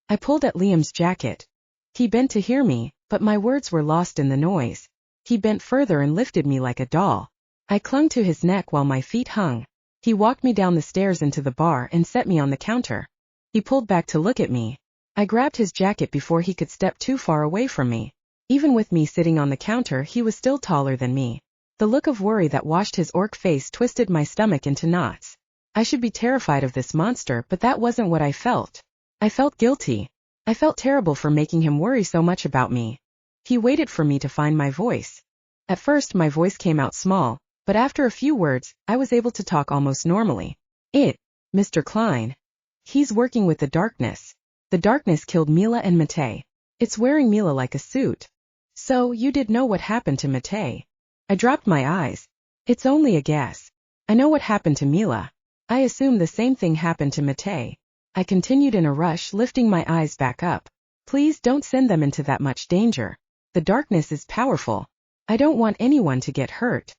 I pulled at Liam's jacket. He bent to hear me, but my words were lost in the noise. He bent further and lifted me like a doll. I clung to his neck while my feet hung. He walked me down the stairs into the bar and set me on the counter. He pulled back to look at me. I grabbed his jacket before he could step too far away from me. Even with me sitting on the counter, he was still taller than me. The look of worry that washed his orc face twisted my stomach into knots. I should be terrified of this monster, but that wasn't what I felt. I felt guilty. I felt terrible for making him worry so much about me. He waited for me to find my voice. At first my voice came out small, but after a few words, I was able to talk almost normally. Mr. Klein. He's working with the darkness. The darkness killed Mila and Matei. It's wearing Mila like a suit. So, you did know what happened to Matei? I dropped my eyes. It's only a guess. I know what happened to Mila. I assume the same thing happened to Matei. I continued in a rush, lifting my eyes back up. Please don't send them into that much danger. The darkness is powerful. I don't want anyone to get hurt.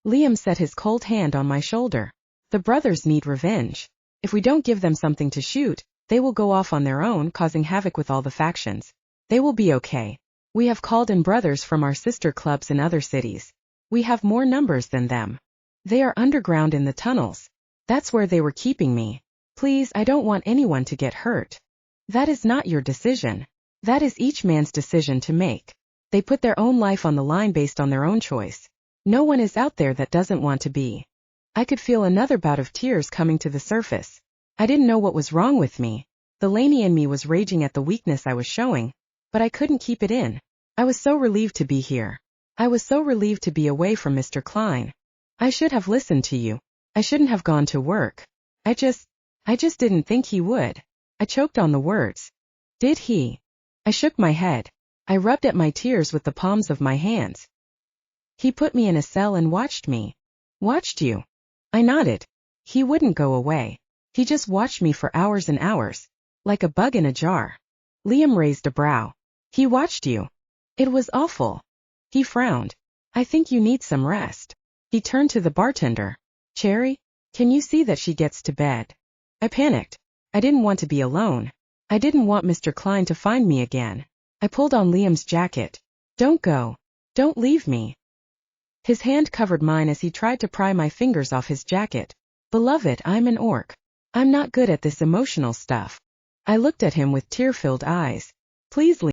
Liam set his cold hand on my shoulder. The brothers need revenge. If we don't give them something to shoot, they will go off on their own, causing havoc with all the factions. They will be okay. We have called in brothers from our sister clubs in other cities. We have more numbers than them. They are underground in the tunnels. That's where they were keeping me. Please, I don't want anyone to get hurt. That is not your decision. That is each man's decision to make. They put their own life on the line based on their own choice. No one is out there that doesn't want to be. I could feel another bout of tears coming to the surface. I didn't know what was wrong with me. The Lanie in me was raging at the weakness I was showing, but I couldn't keep it in. I was so relieved to be here. I was so relieved to be away from Mr. Klein. I should have listened to you. I shouldn't have gone to work. I just didn't think he would. I choked on the words. Did he? I shook my head. I rubbed at my tears with the palms of my hands. He put me in a cell and watched me. Watched you? I nodded. He wouldn't go away. He just watched me for hours and hours, like a bug in a jar. Liam raised a brow. He watched you. It was awful. He frowned. I think you need some rest. He turned to the bartender. Cherry, can you see that she gets to bed? I panicked. I didn't want to be alone. I didn't want Mr. Klein to find me again. I pulled on Liam's jacket. Don't go. Don't leave me. His hand covered mine as he tried to pry my fingers off his jacket. Beloved, I'm an orc. I'm not good at this emotional stuff. I looked at him with tear-filled eyes. Please,